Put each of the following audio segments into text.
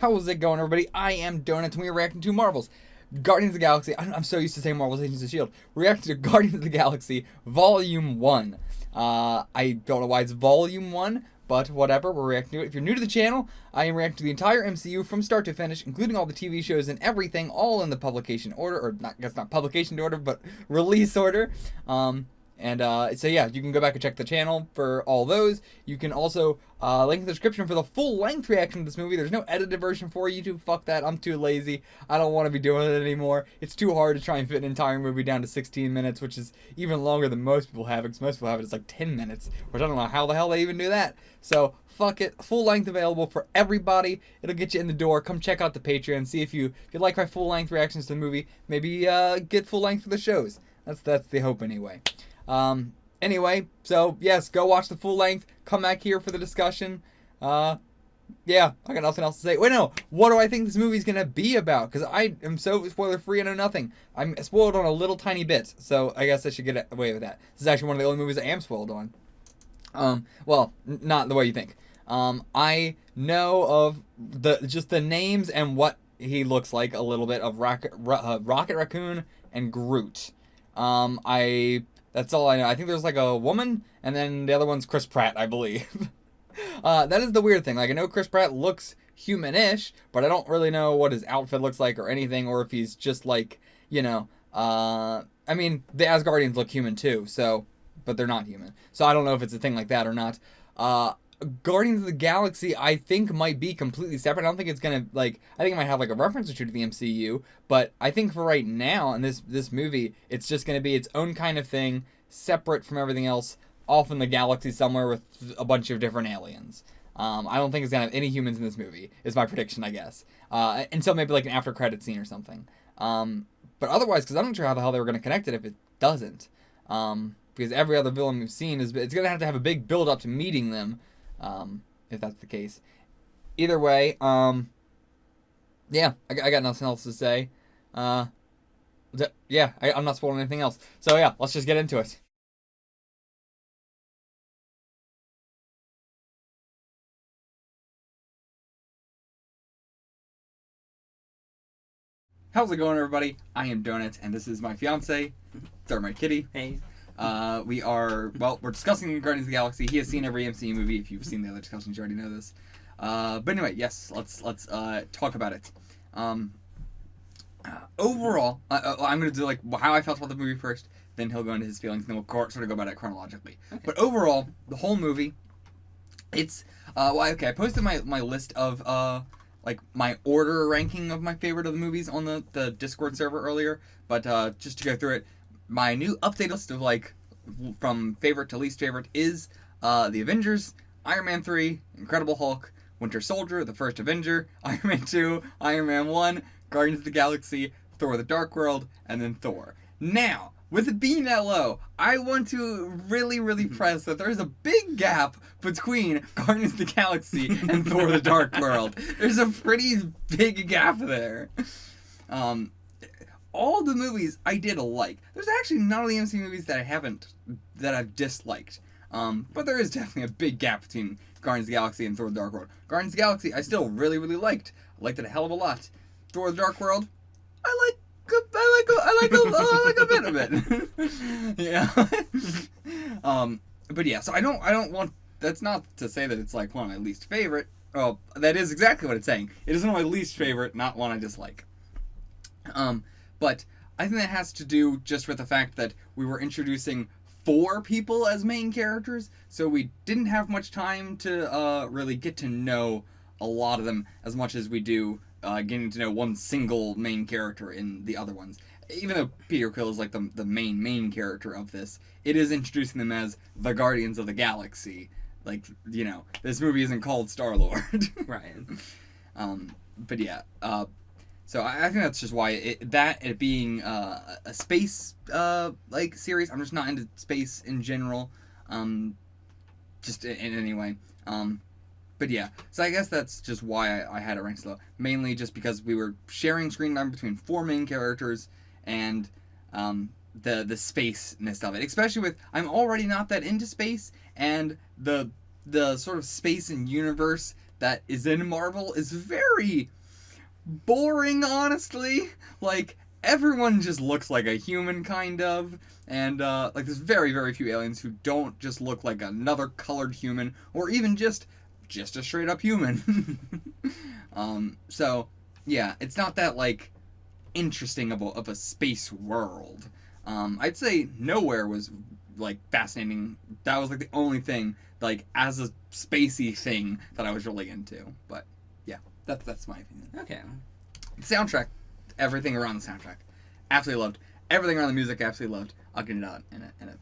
How's it going, everybody? I am Donuts, and we are reacting to Marvel's Guardians of the Galaxy. I'm so used to saying Marvel's Agents of S.H.I.E.L.D. We're reacting to Guardians of the Galaxy Volume 1. I don't know why it's Volume 1, but whatever, we're reacting to it. If you're new to the channel, I am reacting to the entire MCU from start to finish, including all the TV shows and everything, all in the publication order, or not, I guess not publication order, but release order. So yeah, you can go back and check the channel for all those. You can also link in the description for the full-length reaction to this movie. There's no edited version for YouTube. Fuck that. I'm too lazy. I don't want to be doing it anymore. It's too hard to try and fit an entire movie down to 16 minutes, which is even longer than most people have, because most people have it as like 10 minutes, which I don't know how the hell they even do that. So, fuck it. Full-length available for everybody. It'll get you in the door. Come check out the Patreon. See if you like my full-length reactions to the movie. Maybe get full-length for the shows. That's the hope anyway. Anyway, so yes, go watch the full length, come back here for the discussion. Yeah, I got nothing else to say. Wait, no, what do I think this movie's gonna be about? Because I am so spoiler free, I know nothing. I'm spoiled on a little tiny bit, so I guess I should get away with that. This is actually one of the only movies I am spoiled on. Well, not the way you think. I know of just the names and what he looks like a little bit of Rocket Raccoon and Groot. That's all I know. I think there's like a woman, and then the other one's Chris Pratt, I believe. That is the weird thing. Like, I know Chris Pratt looks human-ish, but I don't really know what his outfit looks like or anything, or if he's just like, you know, I mean, the Asgardians look human too, so, but they're not human. So I don't know if it's a thing like that or not. Guardians of the Galaxy, I think, might be completely separate. I don't think it's gonna, like, I think it might have, like, a reference or two to the MCU, but I think for right now, in this movie, it's just gonna be its own kind of thing, separate from everything else, off in the galaxy somewhere with a bunch of different aliens. I don't think it's gonna have any humans in this movie, is my prediction, I guess. Until maybe, like, an after-credit scene or something. But otherwise, because I'm not sure how the hell they were gonna connect it if it doesn't. Because every other villain we've seen, it's gonna have to have a big build-up to meeting them, if that's the case. Either way, yeah, I got nothing else to say. Yeah, I'm not spoiling anything else. So yeah, let's just get into it. How's it going, everybody? I am Donuts, and this is my fiance, my kitty. Hey. We're discussing Guardians of the Galaxy. He has seen every MCU movie. If you've seen the other discussions, you already know this. But anyway, yes, let's talk about it. Overall, I'm going to do like how I felt about the movie first, then he'll go into his feelings, and then we'll sort of go about it chronologically. Okay. But overall, the whole movie, it's, I posted my list of, like, my order ranking of my favorite of the movies on the Discord server earlier, but just to go through it, my new update list of, like, from favorite to least favorite is The Avengers, Iron Man 3, Incredible Hulk, Winter Soldier, The First Avenger, Iron Man 2, Iron Man 1, Guardians of the Galaxy, Thor the Dark World, and then Thor. Now, with it being that low, I want to really press that there is a big gap between Guardians of the Galaxy and Thor the Dark World. There's a pretty big gap there. All the movies I did like. There's actually none of the MCU movies that I've disliked. But there is definitely a big gap between Guardians of the Galaxy and Thor the Dark World. Guardians of the Galaxy I still really liked. I liked it a hell of a lot. Thor the Dark World, I like a bit of it. Yeah. But yeah, so I don't want, that's not to say that it's like one of my least favorite. Oh, that is exactly what it's saying. It is one of my least favorite, not one I dislike. But I think that has to do just with the fact that we were introducing 4 people as main characters, so we didn't have much time to really get to know a lot of them as much as we do getting to know one single main character in the other ones. Even though Peter Quill is like the main character of this, it is introducing them as the Guardians of the Galaxy. Like, you know, this movie isn't called Star-Lord. Right. But yeah, so I think that's just why it being a space like series. I'm just not into space in general. Just in any way. But yeah, so I guess that's just why I had it ranked low. Mainly just because we were sharing screen time between 4 main characters and the spaceness of it. Especially with, I'm already not that into space, and the sort of space and universe that is in Marvel is very boring, honestly. Like, everyone just looks like a human, kind of. And, like, there's very, very few aliens who don't just look like another colored human, or even just a straight-up human. So, yeah, it's not that, like, interesting of a space world. I'd say Nowhere was, like, fascinating. That was, like, the only thing, like, as a spacey thing that I was really into. But, yeah, that's my opinion. Okay. The soundtrack, everything around the soundtrack, absolutely loved. Everything around the music, absolutely loved. I'll get it out in a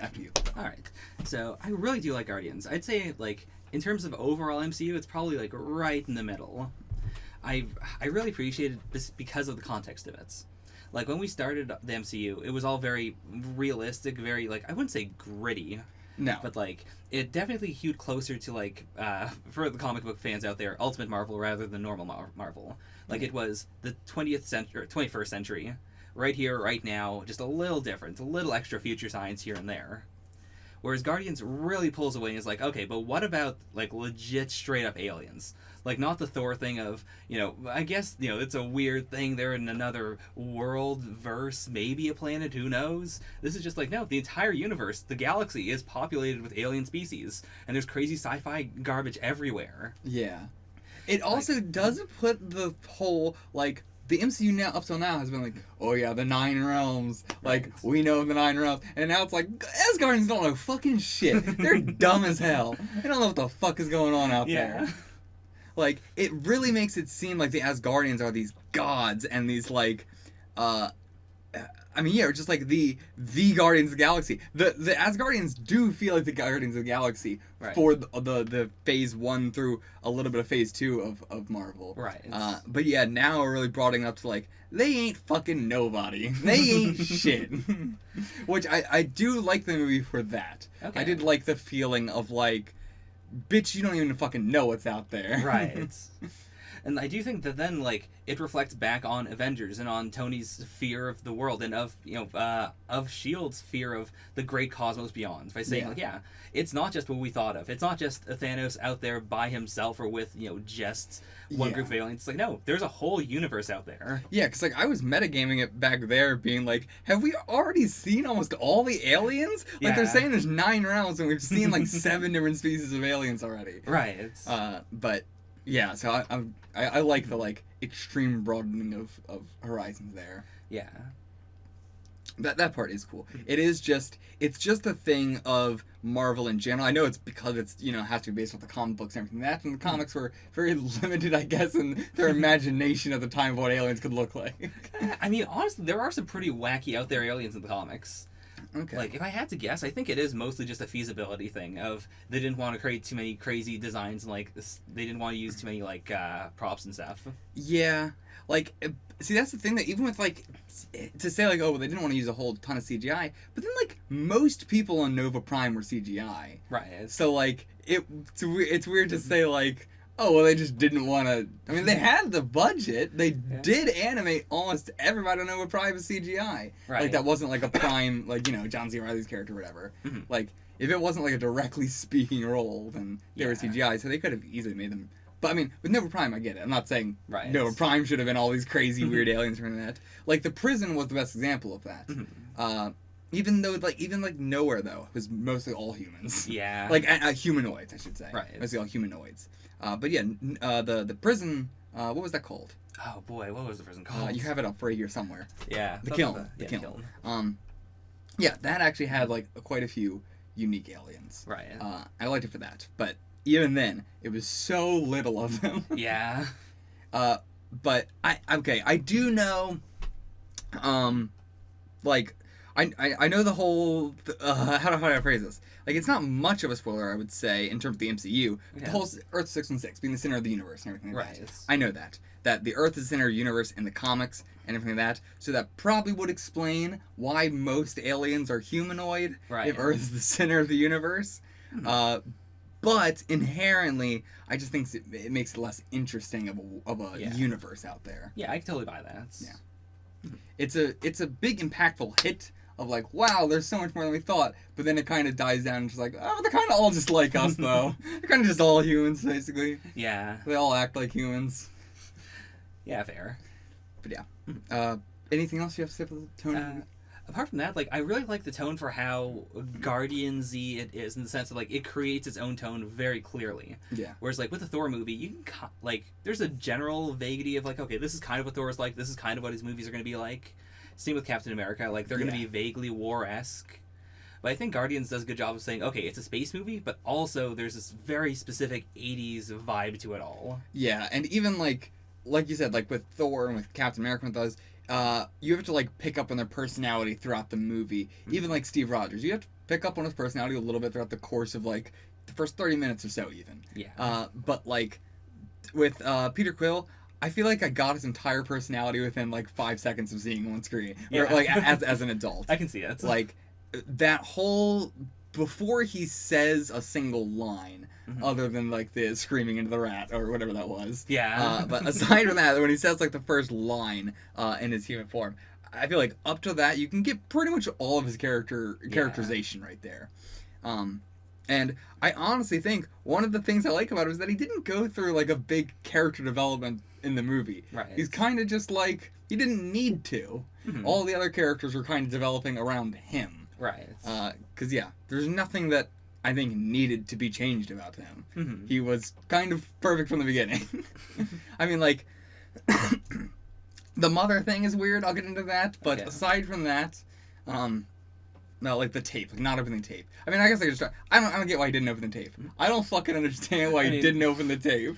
after you. All right. So I really do like Guardians. I'd say, like, in terms of overall MCU, it's probably, like, right in the middle. I really appreciated this because of the context of it. Like, when we started the MCU, it was all very realistic, very, like, I wouldn't say gritty. No. But, like, it definitely hewed closer to, like, for the comic book fans out there, Ultimate Marvel rather than normal Marvel. Like, it was the 20th century, or 21st century, right here, right now, just a little different, a little extra future science here and there. Whereas Guardians really pulls away and is like, okay, but what about, like, legit straight-up aliens? Like, not the Thor thing of, you know, I guess, you know, it's a weird thing. They're in another world, verse, maybe a planet, who knows? This is just like, no, the entire universe, the galaxy, is populated with alien species. And there's crazy sci-fi garbage everywhere. Yeah. It also does put the whole, like, the MCU now, up till now, has been like, oh yeah, the 9 realms. Like, we know the 9 realms. And now it's like, Asgardians don't know fucking shit. They're dumb as hell. They don't know what the fuck is going on out there. Like, it really makes it seem like the Asgardians are these gods and these, like, I mean, yeah, just like the Guardians of the Galaxy. The Asgardians do feel like the Guardians of the Galaxy for the phase 1 through a little bit of phase 2 of Marvel. Right. But yeah, now we're really broadening up to like, they ain't fucking nobody. They ain't shit. Which I do like the movie for that. Okay. I did like the feeling of like, bitch, you don't even fucking know what's out there. Right. And I do think that then, like, it reflects back on Avengers and on Tony's fear of the world and of, you know, of S.H.I.E.L.D.'s fear of the great cosmos beyond. By saying, like, yeah, it's not just what we thought of. It's not just a Thanos out there by himself or with, you know, just one group of aliens. It's like, no, there's a whole universe out there. Yeah, because, like, I was metagaming it back there being like, have we already seen almost all the aliens? Like, they're saying there's 9 rounds and we've seen, like, 7 different species of aliens already. Right. But... yeah, so I like the, like, extreme broadening of horizons there. Yeah. That part is cool. It's just a thing of Marvel in general. I know it's because it's, you know, has to be based off the comic books and everything like that, and the comics were very limited, I guess, in their imagination at the time of what aliens could look like. I mean, honestly, there are some pretty wacky out there aliens in the comics. Okay. Like, if I had to guess, I think it is mostly just a feasibility thing of they didn't want to create too many crazy designs and, like, they didn't want to use too many, like, props and stuff. Yeah. Like, see, that's the thing that even with, like, to say, like, oh, well, they didn't want to use a whole ton of CGI, but then, like, most people on Nova Prime were CGI. Right. So, like, it's weird to say, like, oh, well, they just didn't want to... I mean, they had the budget. They did animate almost everybody on Nova Prime as CGI. Right. Like, that wasn't, like, a Prime, like, you know, John C. Reilly's character or whatever. Mm-hmm. Like, if it wasn't, like, a directly speaking role, then they were CGI, so they could have easily made them... But, I mean, with Nova Prime, I get it. I'm not saying Nova Prime should have been all these crazy, weird aliens or anything like that. Like, the prison was the best example of that. Mm-hmm. Even Nowhere, though, was mostly all humans. Yeah. Like, humanoids, I should say. Right. Mostly all humanoids. But yeah, the prison, what was that called? Oh boy, what was the prison called? You have it up right here somewhere. Yeah. The kiln. The kiln. Yeah, that actually had, like, quite a few unique aliens. Right. I liked it for that. But even then, it was so little of them. Yeah. But, I do know, like... I know the whole... how do I phrase this? Like, it's not much of a spoiler, I would say, in terms of the MCU. Yeah. The whole Earth 616 being the center of the universe and everything like that. I know that. That the Earth is the center of the universe in the comics and everything like that. So that probably would explain why most aliens are humanoid if Earth is the center of the universe. Mm-hmm. But inherently, I just think it makes it less interesting of a universe out there. Yeah, I can totally buy that. Yeah. It's a big impactful hit of like, wow, there's so much more than we thought. But then it kind of dies down and just like, oh, they're kind of all just like us though. They're kind of just all humans basically. Yeah. They all act like humans. Yeah, fair. But yeah. Anything else you have to say for the tone? Apart from that, like, I really like the tone for how Guardians-y it is, in the sense that, like, it creates its own tone very clearly. Yeah. Whereas, like, with the Thor movie, you can, like, there's a general vaguety of, like, okay, this is kind of what Thor's like, this is kind of what his movies are going to be like. Same with Captain America, like, they're going to be vaguely war-esque. But I think Guardians does a good job of saying, okay, it's a space movie, but also there's this very specific 80s vibe to it all. Yeah, and even, like you said, like, with Thor and with Captain America and those, you have to like pick up on their personality throughout the movie. Even like Steve Rogers, you have to pick up on his personality a little bit throughout the course of like the first 30 minutes or so even. Yeah. But like with Peter Quill, I feel like I got his entire personality within like 5 seconds of seeing him on screen. Or like as an adult. I can see it. Like that whole, before he says a single line, other than like the screaming into the rat or whatever that was. Yeah. But aside from that, when he says like the first line in his human form, I feel like up to that you can get pretty much all of his characterization right there. And I honestly think one of the things I like about it is that he didn't go through like a big character development in the movie. Right. He's kind of just like, he didn't need to. All the other characters were kind of developing around him. Right. Because yeah, there's nothing that I think needed to be changed about him. He was kind of perfect from the beginning. I mean, like, the mother thing is weird, I'll get into that, but aside from that, no, like the tape, like not opening the tape. I mean, I guess I could just I don't get why he didn't open the tape. I don't fucking understand why he didn't open the tape.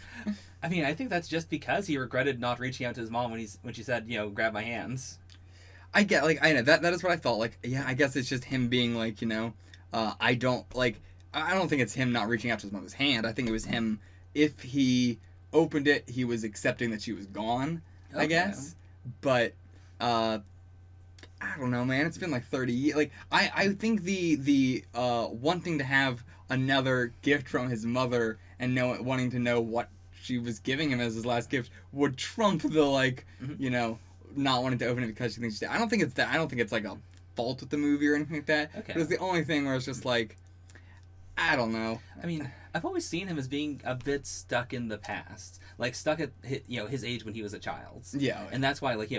I mean, I think that's just because he regretted not reaching out to his mom when she said, you know, grab my hands. I get, like, I know, that is what I thought, like, yeah, I guess it's just him being like, you know, I don't think it's him not reaching out to his mother's hand. I think it was him, if he opened it, he was accepting that she was gone, I guess. But, I don't know, man. It's been like 30 years. Like, I think the wanting to have another gift from his mother and wanting to know what she was giving him as his last gift would trump the, like, you know, not wanting to open it because she thinks she's dead. I don't think it's that. I don't think it's like a fault with the movie or anything like that. But it's the only thing where it's just like, I don't know. I mean, I've always seen him as being a bit stuck in the past, like stuck at his age when he was a child. Yeah, and that's why, like,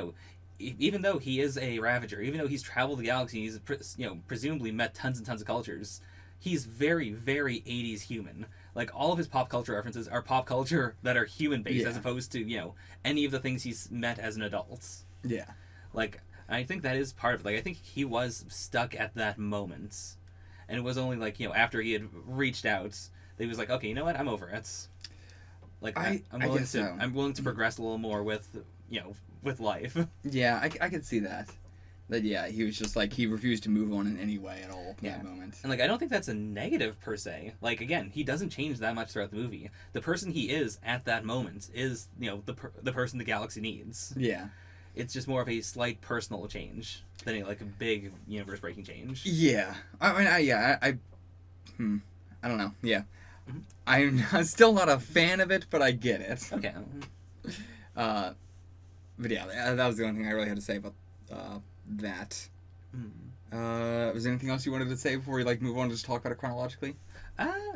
even though he is a Ravager, even though he's traveled the galaxy, he's presumably met tons and tons of cultures, he's very, very 80s human. Like, all of his pop culture references are pop culture that are human based, as opposed to any of the things he's met as an adult. Yeah, like, I think that is part of it. Like, I think he was stuck at that moment. And it was only, like, after he had reached out, that he was like, okay, you know what? I'm over it. Like, I'm willing to progress a little more with life. Yeah, I could see that. That, yeah, he was just, like, he refused to move on in any way at all in that moment. And, like, I don't think that's a negative, per se. Like, again, he doesn't change that much throughout the movie. The person he is at that moment is, the person the galaxy needs. Yeah. It's just more of a slight personal change than a big universe-breaking change. Yeah. I mean, I don't know. Yeah. I'm still not a fan of it, but I get it. Okay. But yeah, that was the only thing I really had to say about that. Was there anything else you wanted to say before we move on and just talk about it chronologically?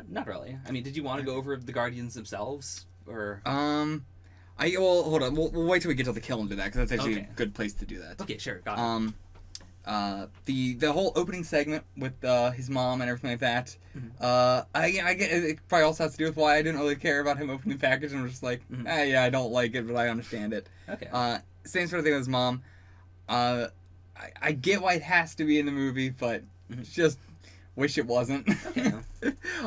Not really. I mean, did you want to go over the Guardians themselves, or? Well, hold on. We'll wait till we get to the kill and do that, because that's actually a good place to do that. Okay, sure. Got it. The whole opening segment with his mom and everything like that. I get it probably also has to do with why I didn't really care about him opening the package and was just like, yeah, I don't like it, but I understand it. Okay. Same sort of thing with his mom. I get why it has to be in the movie, but just wish it wasn't. Okay.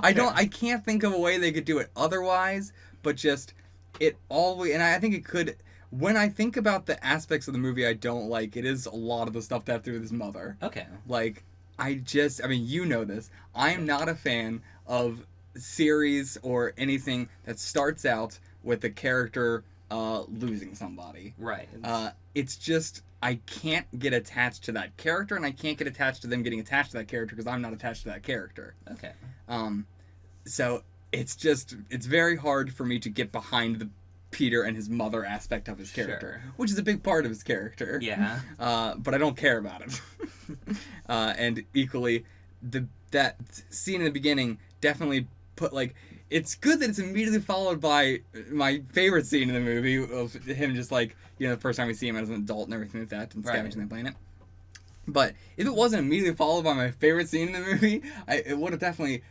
I can't think of a way they could do it otherwise, but just it always, and I think it could. When I think about the aspects of the movie I don't like, it is a lot of the stuff that have to do with his mother. Okay. Like, I mean, you know this. I am not a fan of series or anything that starts out with the character losing somebody. Right. It's just, I can't get attached to that character, and I can't get attached to them getting attached to that character because I'm not attached to that character. Okay. So it's very hard for me to get behind the Peter and his mother aspect of his character, which is a big part of his character. Yeah. But I don't care about it. And equally, that scene in the beginning definitely put, like, it's good that it's immediately followed by my favorite scene in the movie of him just, like, you know, the first time we see him as an adult and everything like that, and scavenging the planet. But if it wasn't immediately followed by my favorite scene in the movie, it would have definitely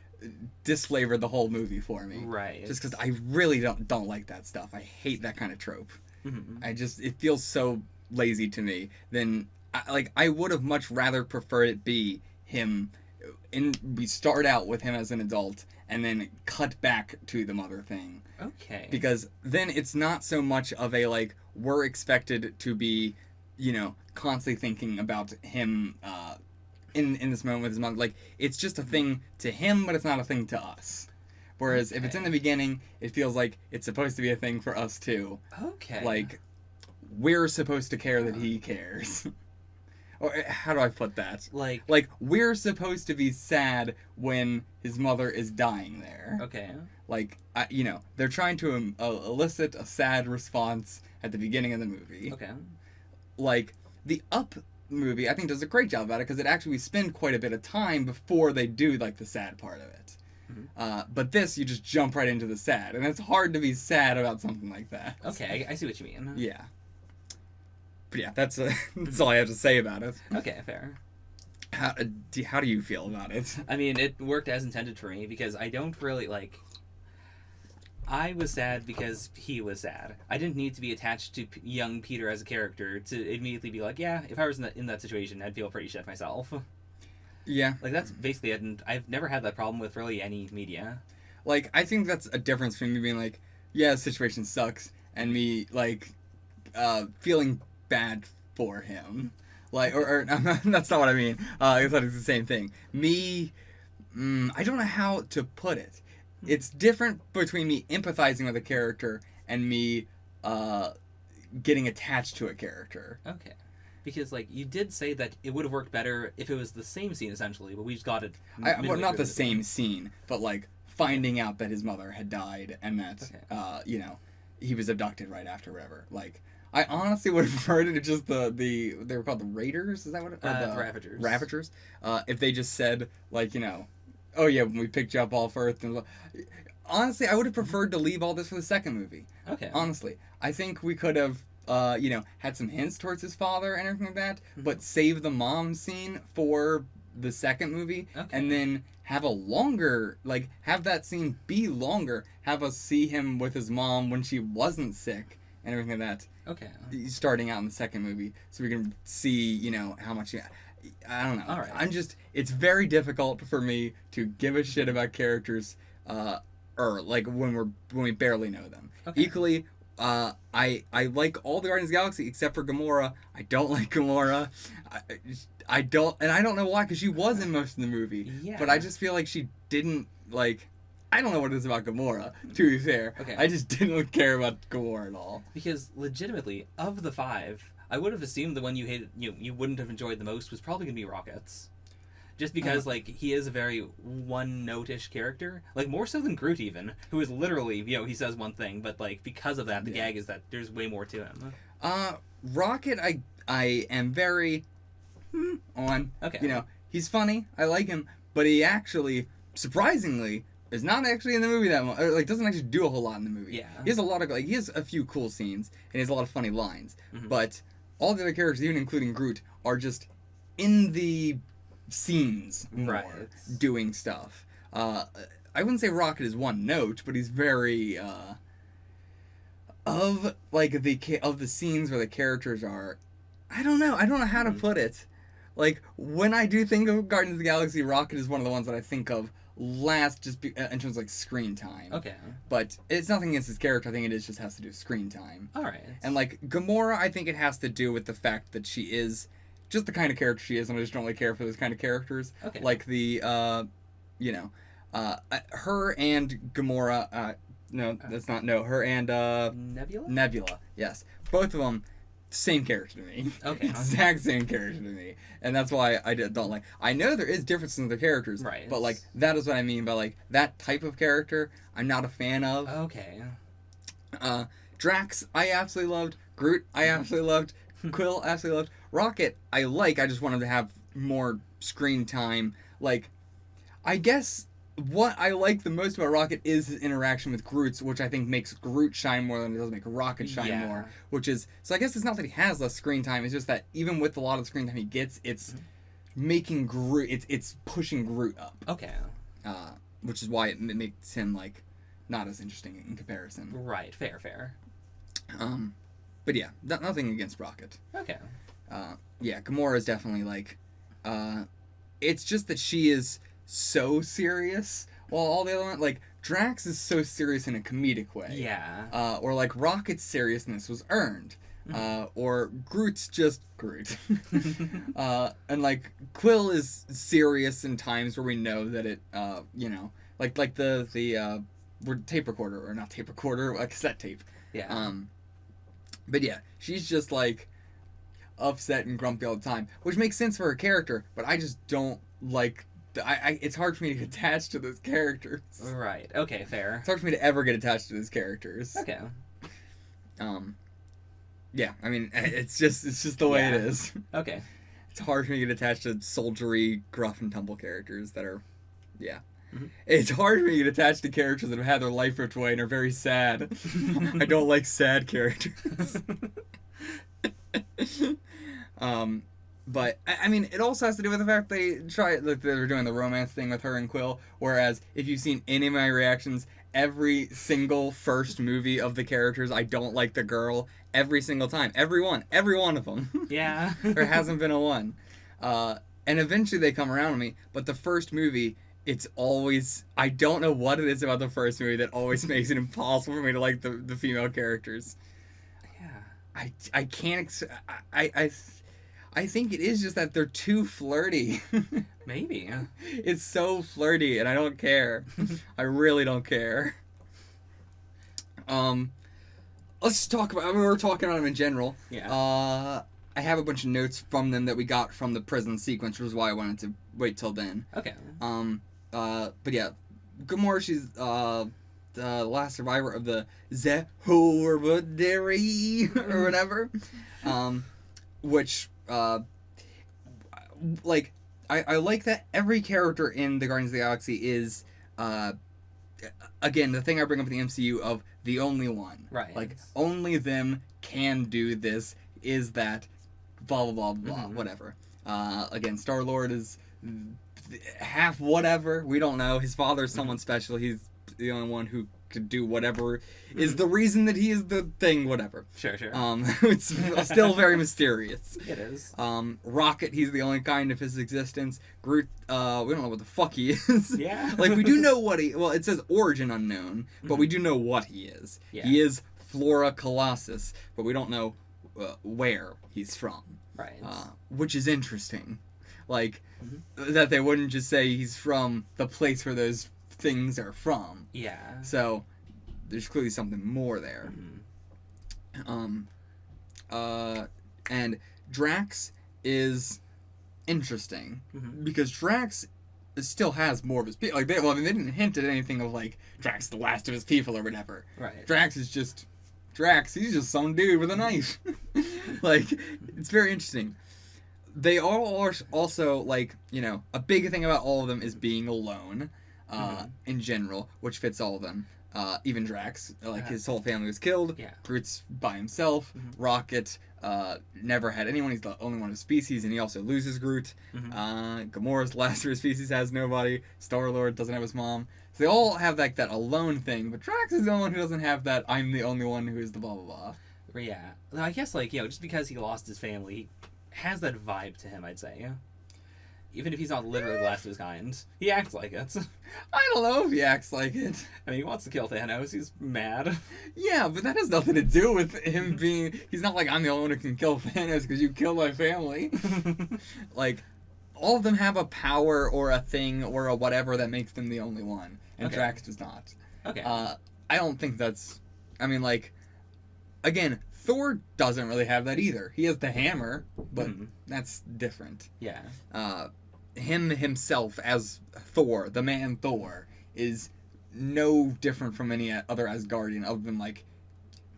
disflavored the whole movie for me. Right. Just because I really don't like that stuff. I hate that kind of trope. It feels so lazy to me. I would have much rather preferred it be him, we start out with him as an adult, and then cut back to the mother thing. Okay. Because then it's not so much of a, like, we're expected to be, you know, constantly thinking about him in this moment with his mother. Like, it's just a thing to him, but it's not a thing to us. Whereas if it's in the beginning, it feels like it's supposed to be a thing for us too. Okay. Like, we're supposed to care that he cares. Or how do I put that? Like we're supposed to be sad when his mother is dying there. Okay. Like, you know, they're trying to elicit a sad response at the beginning of the movie. Okay. Like, the Up movie, I think, does a great job about it, because it actually spend quite a bit of time before they do, like, the sad part of it. But this, you just jump right into the sad, and it's hard to be sad about something like that. Okay, I see what you mean. Yeah. But yeah, that's all I have to say about it. Okay, fair. How do you feel about it? I mean, it worked as intended for me, because I don't really, like... I was sad because he was sad. I didn't need to be attached to young Peter as a character to immediately be like, yeah, if I was in that situation, I'd feel pretty shit myself. Yeah. Like, that's basically it, and I've never had that problem with really any media. Like, I think that's a difference between me being like, yeah, the situation sucks, and me, like, feeling bad for him. Like, or that's not what I mean. I thought it's the same thing. Me, I don't know how to put it. It's different between me empathizing with a character and me getting attached to a character. Okay. Because, like, you did say that it would have worked better if it was the same scene, essentially, but we just got it... Well, not the same scene, but, like, finding out that his mother had died and that, you know, he was abducted right after, whatever. Like, I honestly would have preferred it if just they were called the Raiders? Is that what it was? The Ravagers. Ravagers. If they just said, like, you know, oh yeah, when we picked you up off Earth. And honestly, I would have preferred to leave all this for the second movie. Okay. Honestly. I think we could have, you know, had some hints towards his father and everything like that, but save the mom scene for the second movie, and then have a longer, like, have that scene be longer, have us see him with his mom when she wasn't sick, and everything like that. Okay. Starting out in the second movie, so we can see, you know, how much... I don't know. All right. It's very difficult for me to give a shit about characters, or like when we barely know them. Okay. Equally, I like all the Guardians of the Galaxy except for Gamora. I don't like Gamora. I don't know why, because she was in most of the movie. Yeah. But I just feel like she didn't, like... I don't know what it is about Gamora, to be fair. Okay. I just didn't care about Gamora at all. Because, legitimately, of the 5... I would have assumed the one you hated, you wouldn't have enjoyed the most was probably going to be Rockets. Just because, like, he is a very one-note-ish character. Like, more so than Groot, even, who is literally, you know, he says one thing, but, like, because of that, the gag is that there's way more to him. Rocket, I am very on. Okay. You know, he's funny, I like him, but he actually, surprisingly, is not actually in the movie that much. Or, like, doesn't actually do a whole lot in the movie. Yeah. He has a lot of, like, he has a few cool scenes, and he has a lot of funny lines, but... all the other characters, even including Groot, are just in the scenes more, doing stuff. I wouldn't say Rocket is one note, but he's very, of the scenes where the characters are, I don't know how to put it. Like, when I do think of Guardians of the Galaxy, Rocket is one of the ones that I think of last, just in terms of, like, screen time. Okay. But it's nothing against his character. I think it just has to do with screen time. All right. And, like, Gamora, I think it has to do with the fact that she is just the kind of character she is, and I just don't really care for those kind of characters. Okay. Like the, you know, her and Gamora, her and, Nebula, yes. Both of them, same character to me. Okay. Exact same character to me. And that's why I don't like... I know there is differences in the characters, right, but, like, that is what I mean by, like, that type of character I'm not a fan of. Okay. Drax, I absolutely loved. Groot, I absolutely loved. Quill, absolutely loved. Rocket, I just wanted to have more screen time. Like, I guess what I like the most about Rocket is his interaction with Groot, which I think makes Groot shine more than it does make Rocket shine more. Which is, so I guess it's not that he has less screen time, it's just that even with a lot of the screen time he gets, it's making Groot, it's pushing Groot up. Okay. Which is why it makes him, like, not as interesting in comparison. Right, fair. But yeah, nothing against Rocket. Okay. Yeah, Gamora is definitely, like, it's just that she is so serious, while all the other ones, like, Drax is so serious in a comedic way. Yeah. Or, like, Rocket's seriousness was earned. Or Groot's just Groot. And, like, Quill is serious in times where we know that it, you know, like the tape recorder, or not tape recorder, a cassette tape. Yeah. But yeah, she's just, like, upset and grumpy all the time, which makes sense for her character, but I just don't like... it's hard for me to get attached to those characters. Right. Okay, fair. It's hard for me to ever get attached to those characters. Okay. Yeah, I mean, it's just the way it is. Okay. It's hard for me to get attached to soldiery, gruff and tumble characters that are... Yeah. Mm-hmm. It's hard for me to get attached to characters that have had their life ripped away and are very sad. I don't like sad characters. But I mean, it also has to do with the fact they they're doing the romance thing with her and Quill. Whereas if you've seen any of my reactions, every single first movie of the characters, I don't like the girl every single time, every one of them. Yeah. There hasn't been a one. And eventually they come around to me. But the first movie, it's always, I don't know what it is about the first movie that always makes it impossible for me to like the female characters. Yeah. I can't. I think it is just that they're too flirty. Maybe. It's so flirty, and I don't care. I really don't care. Let's talk about... I mean, we're talking about them in general. Yeah. I have a bunch of notes from them that we got from the prison sequence, which is why I wanted to wait till then. Okay. But yeah, Gamora, she's the last survivor of the Zehorabaderi, or whatever. Which... like, I like that every character in the Guardians of the Galaxy is, again, the thing I bring up in the MCU of the only one. Right. Like, only them can do this, is that, blah, blah, blah, blah, whatever. Again, Star-Lord is half whatever, we don't know. His father's someone special, he's the only one who could do whatever is the reason that he is the thing, whatever. Sure. It's still very mysterious. It is. Rocket, he's the only kind of his existence. Groot, we don't know what the fuck he is. Yeah. Like, we do know what well, it says origin unknown, but we do know what he is. Yeah. He is Flora Colossus, but we don't know where he's from. Right. Which is interesting. Like, that they wouldn't just say he's from the place where those things are from. Yeah. So there's clearly something more there. And Drax is interesting because Drax still has more of his people. Like, they didn't hint at anything of, like, Drax the last of his people or whatever. Right. Drax is just Drax. He's just some dude with a knife. Like, it's very interesting. They all are also, like, you know, a big thing about all of them is being alone. In general, which fits all of them. Even Drax, like, his whole family was killed. Yeah. Groot's by himself. Rocket never had anyone. He's the only one of his species, and he also loses Groot. Gamora's last of his species has nobody. Star-Lord doesn't have his mom. So they all have, like, that alone thing, but Drax is the only one who doesn't have that I'm the only one who is the blah, blah, blah. Yeah. I guess, like, you know, just because he lost his family, he has that vibe to him, I'd say. Even if he's not literally the last of his kind, he acts like it. I don't know if he acts like it. I mean, he wants to kill Thanos. He's mad. Yeah, but that has nothing to do with him being... He's not like, I'm the only one who can kill Thanos because you killed my family. Like, all of them have a power or a thing or a whatever that makes them the only one. And Drax does not. Okay. I don't think that's... I mean, like... Again, Thor doesn't really have that either. He has the hammer, but that's different. Yeah. Him himself as Thor, the man Thor, is no different from any other Asgardian other than, like,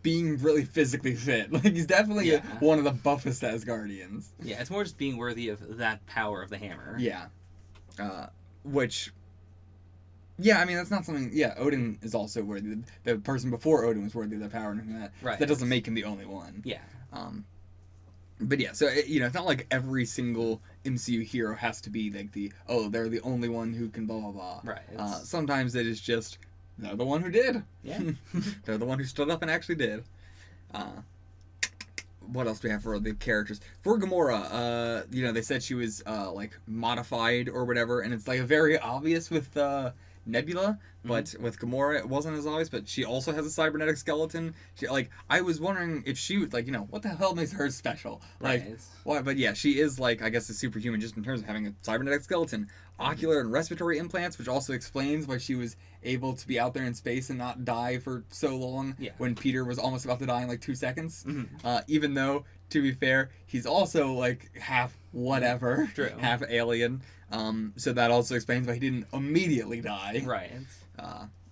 being really physically fit. Like, he's definitely one of the buffest Asgardians. Yeah, it's more just being worthy of that power of the hammer. Yeah. Which... Yeah, I mean, that's not something... Yeah, Odin is also worthy. The person before Odin was worthy of that power and that. Right. That doesn't make him the only one. Yeah. But yeah, so, it's not like every single MCU hero has to be like they're the only one who can blah, blah, blah. Right. Sometimes it is just, they're the one who did. Yeah. They're the one who stood up and actually did. What else do we have for the characters? For Gamora, they said she was, modified or whatever, and it's, like, very obvious with, Nebula, but with Gamora it wasn't as obvious, but she also has a cybernetic skeleton. I was wondering if she would, what the hell makes her special? Why? But yeah, she is, I guess a superhuman just in terms of having a cybernetic skeleton. Ocular and respiratory implants, which also explains why she was able to be out there in space and not die for so long when Peter was almost about to die in 2 seconds. Even though, to be fair, he's also half whatever, half alien. So that also explains why he didn't immediately die. Right.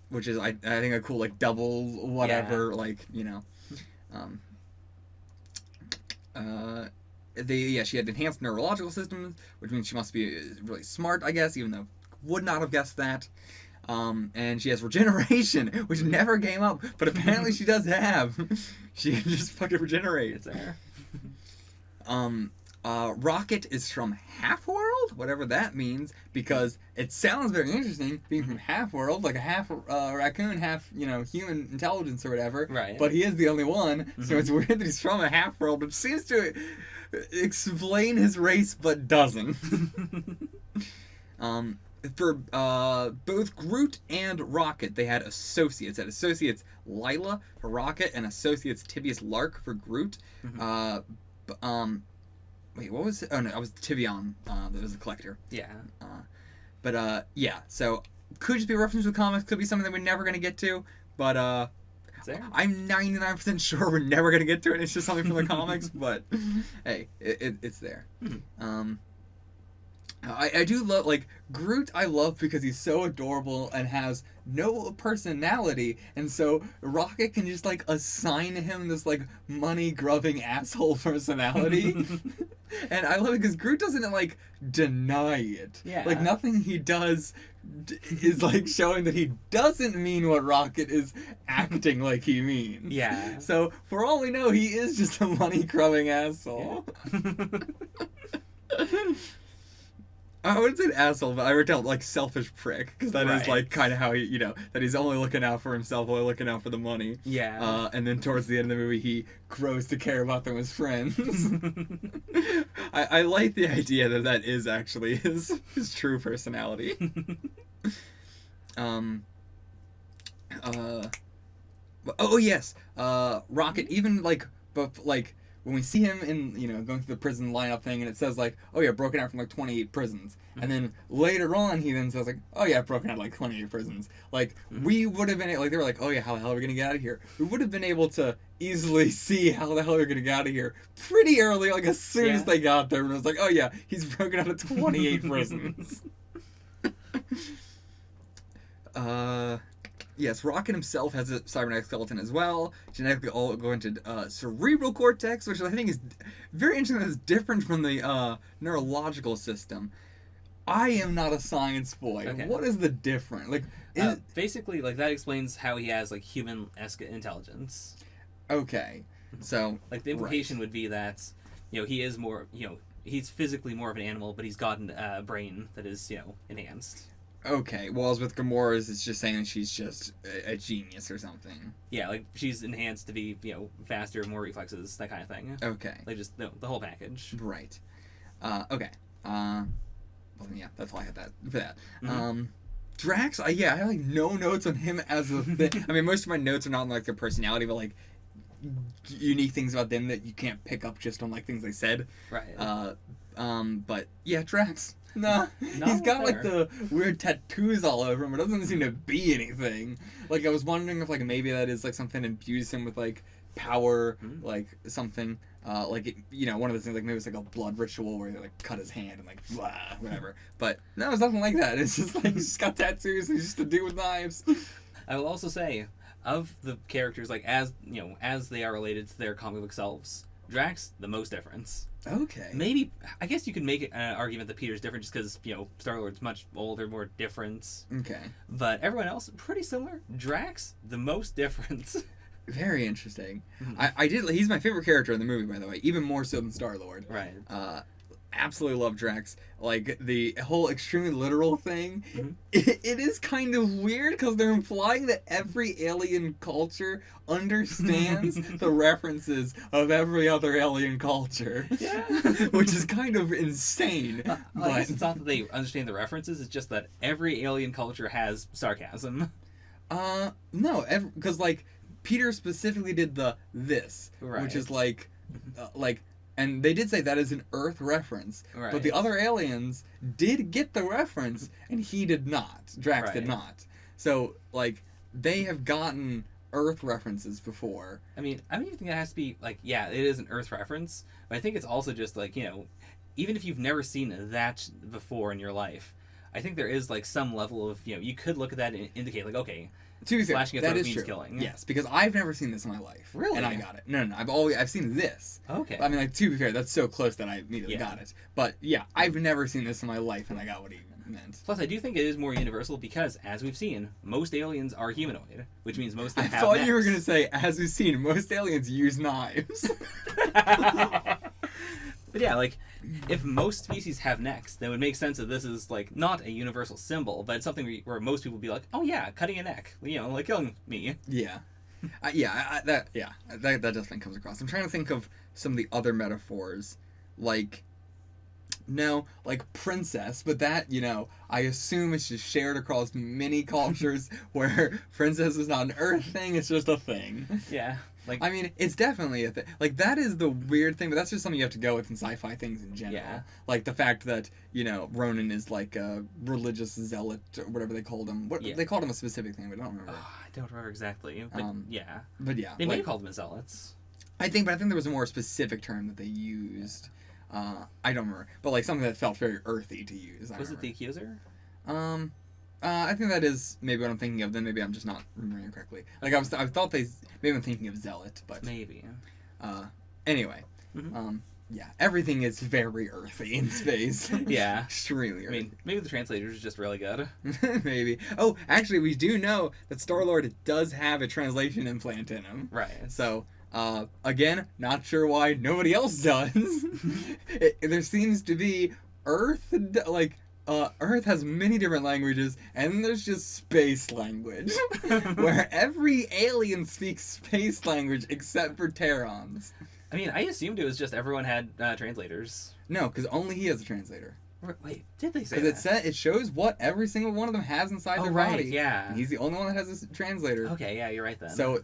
Which is, I think, a cool, double whatever, she had enhanced neurological systems, which means she must be really smart, I guess, even though would not have guessed that. And she has regeneration, which never came up, but apparently she does have. She can just fucking regenerate. It's there. Rocket is from Half-World, whatever that means, because it sounds very interesting, being from Half-World, like a half raccoon, half, human intelligence or whatever. Right. But he is the only one, so it's weird that he's from a Half-World, which seems to explain his race, but doesn't. For both Groot and Rocket, they had associates. Associates Lila for Rocket and associates Tibius Lark for Groot. Wait, what was it? Oh, no, I was Tivion. That was the collector. Yeah. Yeah, so could just be a reference to the comics, could be something that we're never going to get to, but I'm 99% sure we're never going to get to it, it's just something from the comics, but hey, it's there. I do love, Groot I love because he's so adorable and has no personality, and so Rocket can just, assign him this, money-grubbing asshole personality. And I love it because Groot doesn't, deny it. Yeah. Nothing he does is, showing that he doesn't mean what Rocket is acting like he means. Yeah. So, for all we know, he is just a money-grubbing asshole. Yeah. I wouldn't say an asshole, but I would tell selfish prick, because that is kind of how he, that he's only looking out for himself, only looking out for the money. Yeah. And then towards the end of the movie, he grows to care about them as friends. I like the idea that is actually his true personality. Oh yes, Rocket even when we see him in, going through the prison lineup thing, and it says, oh yeah, broken out from, 28 prisons. And then later on, he then says, oh yeah, broken out, 28 prisons. We would have been, they were oh yeah, how the hell are we gonna get out of here? We would have been able to easily see how the hell we're gonna get out of here pretty early, as soon as they got there. And it was oh yeah, he's broken out of 28 prisons. Yes, Rocket himself has a cybernetic skeleton as well. Genetically all go into cerebral cortex, which I think is very interesting. That is different from the neurological system. I am not a science boy. Okay. What is the difference? Basically, that explains how he has human-esque intelligence. Okay, so the implication would be that he is more he's physically more of an animal, but he's gotten a brain that is enhanced. Okay, whereas with Gamora's, it's just saying that she's just a genius or something. Yeah, she's enhanced to be, faster, more reflexes, that kind of thing. Okay. Just the whole package. Right. Okay. Well, yeah, that's all I had for that. Mm-hmm. Drax, I have, no notes on him as a thing. I mean, most of my notes are not on, their personality, but, unique things about them that you can't pick up just on, things they said. Right. But, yeah, Drax. Nah, he's got the weird tattoos all over him. It doesn't seem to be anything. I was wondering if maybe that is something that imbues him with power, something. One of those things maybe it's a blood ritual where they cut his hand and blah, whatever. But no, it's nothing like that. It's just he's just got tattoos. He's just a dude with knives. I will also say, of the characters, like as as they are related to their comic book selves, Drax the most difference. Okay. Maybe I guess you could make an argument that Peter's different just because Star-Lord's much older, more different. Okay. But everyone else pretty similar. Drax the most different. Very interesting. Mm-hmm. He's my favorite character in the movie, by the way, even more so than Star-Lord. Right. Absolutely love Drax. Like, the whole extremely literal thing, Mm-hmm. it is kind of weird because they're implying that every alien culture understands the references of every other alien culture. Yeah. Which is kind of insane. I guess it's not that they understand the references, it's just that every alien culture has sarcasm. No, because, like, Peter specifically did this, Right. which is like, and they did say that is an Earth reference, Right. but the other aliens did get the reference, and he did not. Drax did Right. not. So, like, they have gotten Earth references before. I mean, I don't even think it has to be, like, yeah, it is an Earth reference, but I think it's also just, like, even if you've never seen that before in your life, I think there is, like, some level of, you could look at that and indicate, like, okay, To be fair, slashing a that throat is means true. killing. Yes, because I've never seen this in my life. Really? And I got it. No, I've seen this. Okay. I mean, like, to be fair, that's so close that I immediately Yeah. got it. But yeah, I've never seen this in my life, and I got what he meant. Plus, I do think it is more universal because, as we've seen, most aliens are humanoid, which means most of them I have thought necks. you were gonna say, as we've seen, most aliens use knives. But yeah, like, if most species have necks, then it would make sense that this is, like, not a universal symbol, but it's something where most people would be like, oh yeah, cutting a neck, like killing me. Yeah, that definitely comes across. I'm trying to think of some of the other metaphors, like princess, but that I assume it's just shared across many cultures where princess is not an Earth thing; it's just a thing. Yeah. Like, I mean, it's definitely a thing. Like, that is the weird thing, but that's just something you have to go with in sci-fi things in general. Yeah. Like, the fact that, Ronan is, like, a religious zealot, or whatever they called him. Yeah. They called him a specific thing, but I don't remember. I don't remember exactly, but yeah. But yeah. They may have called them zealots. I think there was a more specific term that they used. I don't remember. But, like, something that felt very earthy to use. Was it the Accuser? I think that is maybe what I'm thinking of. Then maybe I'm just not remembering it correctly. Like I thought maybe I'm thinking of Zealot, but Maybe. Anyway, Mm-hmm. yeah, everything is very earthy in space. Yeah. Extremely earthy. I mean, maybe the translators are just really good. Maybe. Oh, actually, we do know that Star-Lord does have a translation implant in him. Right. So, again, not sure why nobody else does. There seems to be Earth has many different languages, and then there's just space language, where every alien speaks space language except for Terrans. I mean, I assumed it was just everyone had translators. No, because only he has a translator. Wait, did they say Because that? it shows what every single one of them has inside their right, body. yeah. And he's the only one that has a translator. Okay, yeah, you're right then. So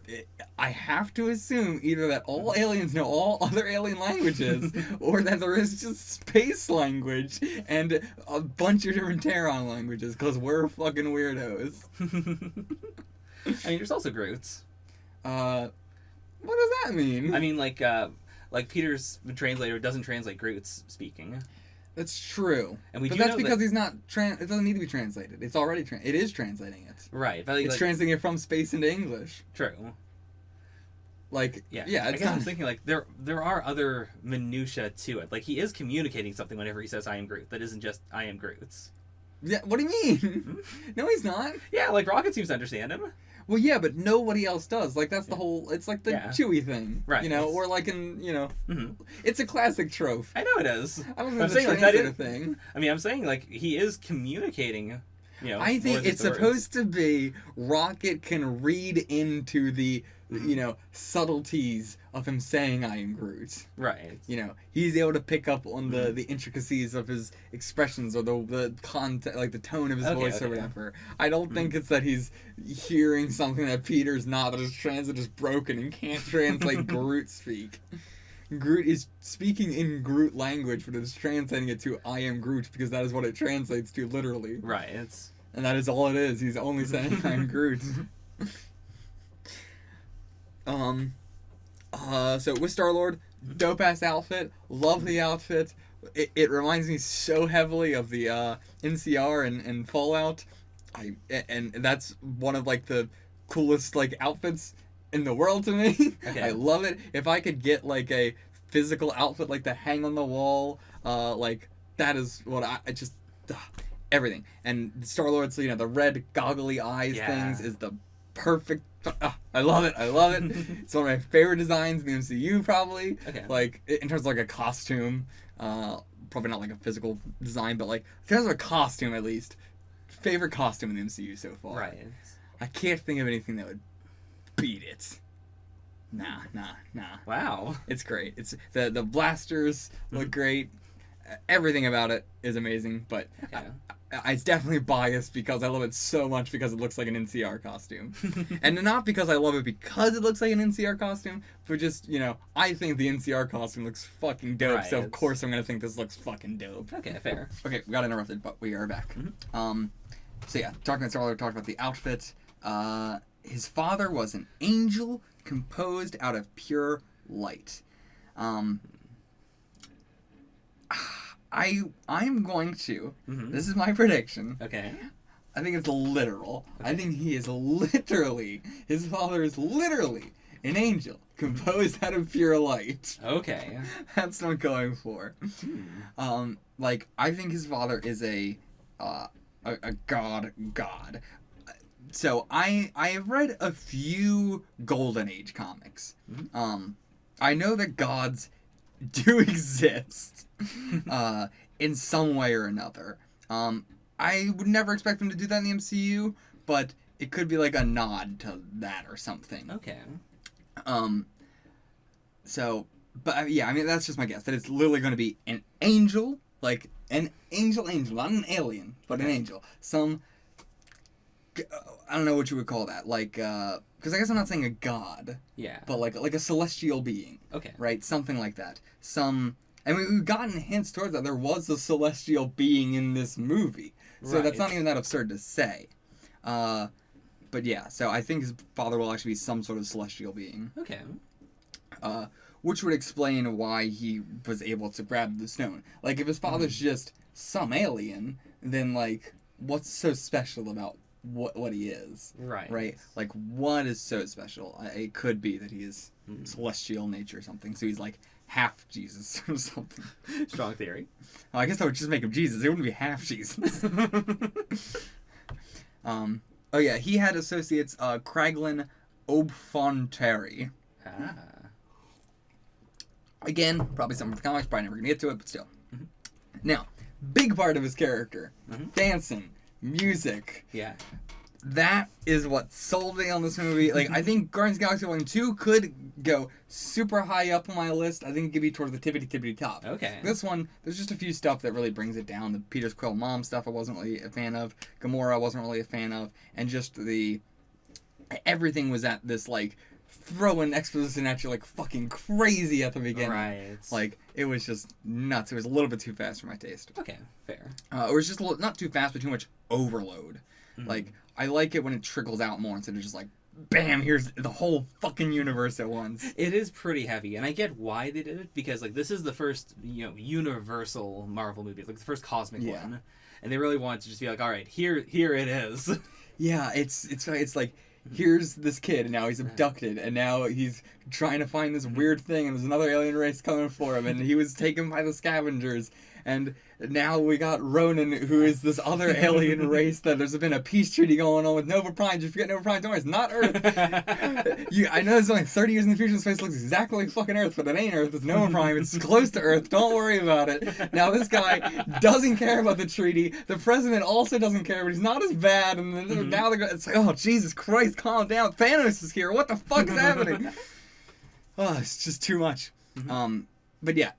I have to assume either that all aliens know all other alien languages, or that there is just space language and a bunch of different Terran languages, because we're fucking weirdos. I mean, there's also Groots. What does that mean? I mean, like Peter's translator doesn't translate Groot's speaking. That's true. And but that's because he's not it doesn't need to be translated. It's already it is translating it. Right, but it's translating it from space into English. True. Like, yeah, I guess I'm thinking, like, there are other minutia to it. Like, he is communicating something whenever he says, I am Groot. That isn't just, I am Groot's. Yeah, what do you mean? No, he's not. Yeah, like, Rocket seems to understand him. Well, yeah, but nobody else does. Like, that's the whole... It's like the Chewie thing. Right. Or like in, Mm-hmm. It's a classic trope. I know it is. I don't know if it's a thing. I mean, I'm saying, like, he is communicating, I think it's supposed to be Rocket can read into the, subtleties of him saying I am Groot. Right. He's able to pick up on the intricacies of his expressions or the content, like the tone of his voice or whatever. I don't think it's that he's hearing something that Peter's not, that his translate is broken and can't translate Groot speak. Groot is speaking in Groot language, but it's translating it to I am Groot because that is what it translates to literally. Right. And that is all it is. He's only saying I'm Groot. So with Star-Lord, dope-ass outfit, love the outfit. It reminds me so heavily of the NCR and Fallout. And that's one of, like, the coolest like outfits in the world to me. Okay. I love it. If I could get like a physical outfit like to hang on the wall, like that is what I just everything. And Star-Lord's, you know, the red goggly eyes things is the perfect. I love it. I love it. It's one of my favorite designs in the MCU, probably. Okay. Like in terms of like a costume, probably not like a physical design, but like in terms of a costume at least. Favorite costume in the MCU so far. Right. I can't think of anything that would beat it. Nah. Wow. It's great. It's the blasters look great. Everything about it is amazing, but Okay. it's definitely biased because I love it so much because it looks like an NCR costume. And not because I love it because it looks like an NCR costume, but just, you know, I think the NCR costume looks fucking dope, Right, so of course I'm going to think this looks fucking dope. Okay, fair. Okay, we got interrupted, but we are back. So yeah, talking about Star-Lord, talked about the outfit. His father was an angel composed out of pure light. I'm going to. This is my prediction. Okay. I think it's literal. Okay. I think he is literally. His father is literally an angel composed out of pure light. Okay. That's what I'm going for. Like I think his father is a god. So I have read a few Golden Age comics. I know that gods do exist in some way or another. I would never expect them to do that in the MCU, but it could be like a nod to that or something. Okay. So, but yeah, I mean that's just my guess that it's literally going to be an angel, like an angel, not an alien, but an angel. Some I don't know what you would call that, like because I guess I'm not saying a god. Yeah. But like a celestial being. Okay. Right, something like that. And we've gotten hints towards that there was a celestial being in this movie. So that's not even that absurd to say. But yeah, so I think his father will actually be some sort of celestial being. Okay. Which would explain why he was able to grab the stone. Like, if his father's just some alien, then, like, what's so special about what he is? Right? Like, what is so special? It could be that he is celestial nature or something. So he's, like, half Jesus or something. Strong theory. I guess that would just make him Jesus. It wouldn't be half Jesus. Oh yeah, he had associates Kraglin Obfonteri. Again, probably something from the comics, probably never gonna get to it, but still. Now, big part of his character. Dancing, music. Yeah. That is what sold me on this movie. Like, I think Guardians of the Galaxy 1 and 2 could go super high up on my list. I think it could be towards the tippity top. Okay. This one, there's just a few stuff that really brings it down. The Peter's Quill mom stuff I wasn't really a fan of. Gamora I wasn't really a fan of. And just everything was at this, like, throwing exposition at you like fucking crazy at the beginning. Right. Like, it was just nuts. It was a little bit too fast for my taste. Okay, fair. It was just not too fast, but too much overload. Like, I like it when it trickles out more instead of just like, bam, here's the whole fucking universe at once. It is pretty heavy, and I get why they did it, because, like, this is the first, universal Marvel movie, like, the first cosmic one. And they really wanted to just be like, all right, here it is. Yeah, it's like, here's this kid, and now he's abducted, and now he's trying to find this weird thing, and there's another alien race coming for him, and he was taken by the scavengers, and now we got Ronan, who is this other alien race that there's been a peace treaty going on with Nova Prime. Just forget Nova Prime. Don't worry, it's not Earth. I know it's only 30 years in the future. This place looks exactly like fucking Earth, but it ain't Earth. It's Nova Prime. It's close to Earth. Don't worry about it. Now this guy doesn't care about the treaty. The president also doesn't care, but he's not as bad. And then now it's like, oh, Jesus Christ, calm down. Thanos is here. What the fuck is happening? Oh, it's just too much. But yeah.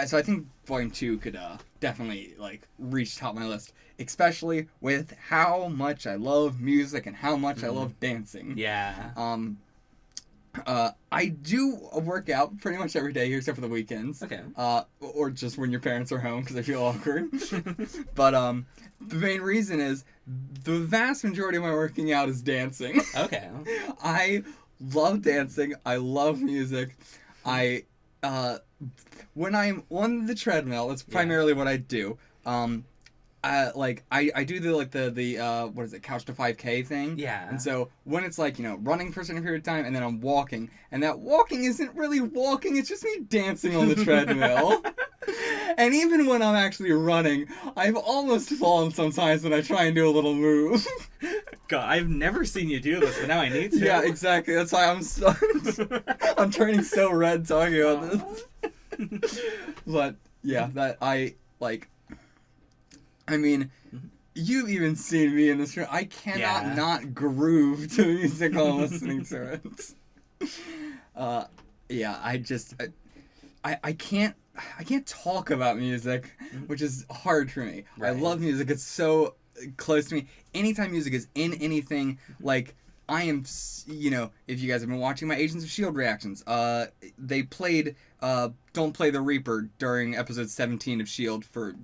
So I think Volume 2 could definitely like reach top of my list, especially with how much I love music and how much I love dancing. Yeah. I do work out pretty much every day here except for the weekends. Okay. Or just when your parents are home because I feel awkward. But the main reason is the vast majority of my working out is dancing. Okay. I love dancing. I love music. When I'm on the treadmill, that's primarily what I do. I do the what is it, couch to 5K thing. Yeah. And so when it's like, running for a certain period of time and then I'm walking, and that walking isn't really walking, it's just me dancing on the treadmill. And even when I'm actually running, I've almost fallen sometimes when I try and do a little move. God, I've never seen you do this, but now I need to. Yeah, exactly. That's why I'm turning so red talking about this. But yeah, I mean, you've even seen me in this room. I cannot not groove to music while listening to it. I can't talk about music, which is hard for me. Right. I love music. It's so close to me. Anytime music is in anything, like, I am, if you guys have been watching my Agents of S.H.I.E.L.D. reactions, they played Don't Play the Reaper during episode 17 of S.H.I.E.L.D. for,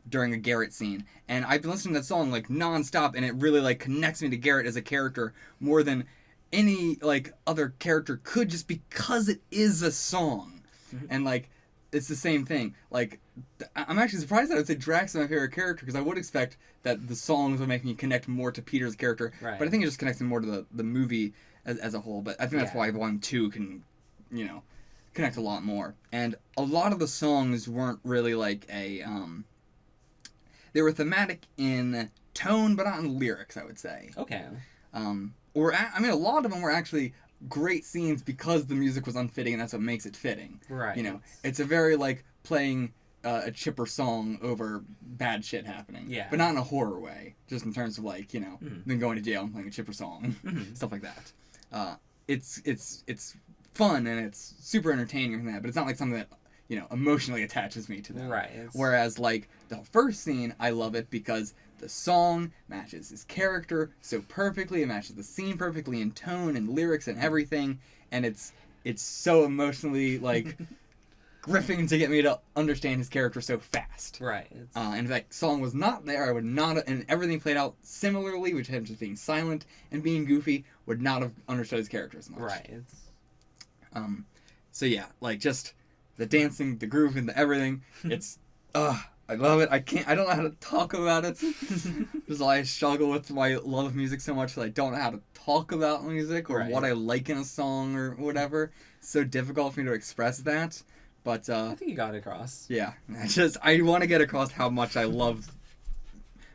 during a Garrett scene. And I've been listening to that song, nonstop, and it really, connects me to Garrett as a character more than any, other character could, just because it is a song. Mm-hmm. And, it's the same thing. I'm actually surprised that I would say Drax is my favorite character, because I would expect that the songs would make me connect more to Peter's character. Right. But I think it just connects me more to the movie as a whole. But I think that's why Volume 2 can, connect a lot more. And a lot of the songs weren't really they were thematic in tone, but not in lyrics, I would say. Okay. A lot of them were actually great scenes because the music was unfitting, and that's what makes it fitting. Right. It's a very playing a chipper song over bad shit happening. Yeah. But not in a horror way. Just in terms of them going to jail and playing a chipper song, stuff like that. It's fun and it's super entertaining and that, but it's not something that emotionally attaches me to them. Right. Whereas the first scene, I love it because the song matches his character so perfectly. It matches the scene perfectly in tone and lyrics and everything, and it's so emotionally gripping to get me to understand his character so fast. Right. And if that song was not there, I would not, and everything played out similarly, which him just being silent and being goofy, would not have understood his character as much. Right. So yeah, just the dancing, the groove, and the everything. It's, I love it. I don't know how to talk about it. That's why I struggle with my love of music so much, that I don't know how to talk about music or what I like in a song or whatever. It's so difficult for me to express that. But I think you got it across. Yeah. I want to get across how much I love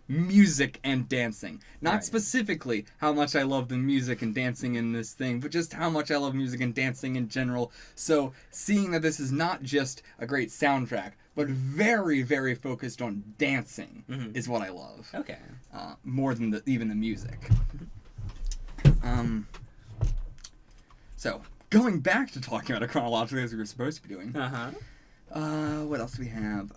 music and dancing. Not specifically how much I love the music and dancing in this thing, but just how much I love music and dancing in general. So seeing that this is not just a great soundtrack, but very, very focused on dancing is what I love. Okay. More than even the music. So, going back to talking about it chronologically as we were supposed to be doing. What else do we have?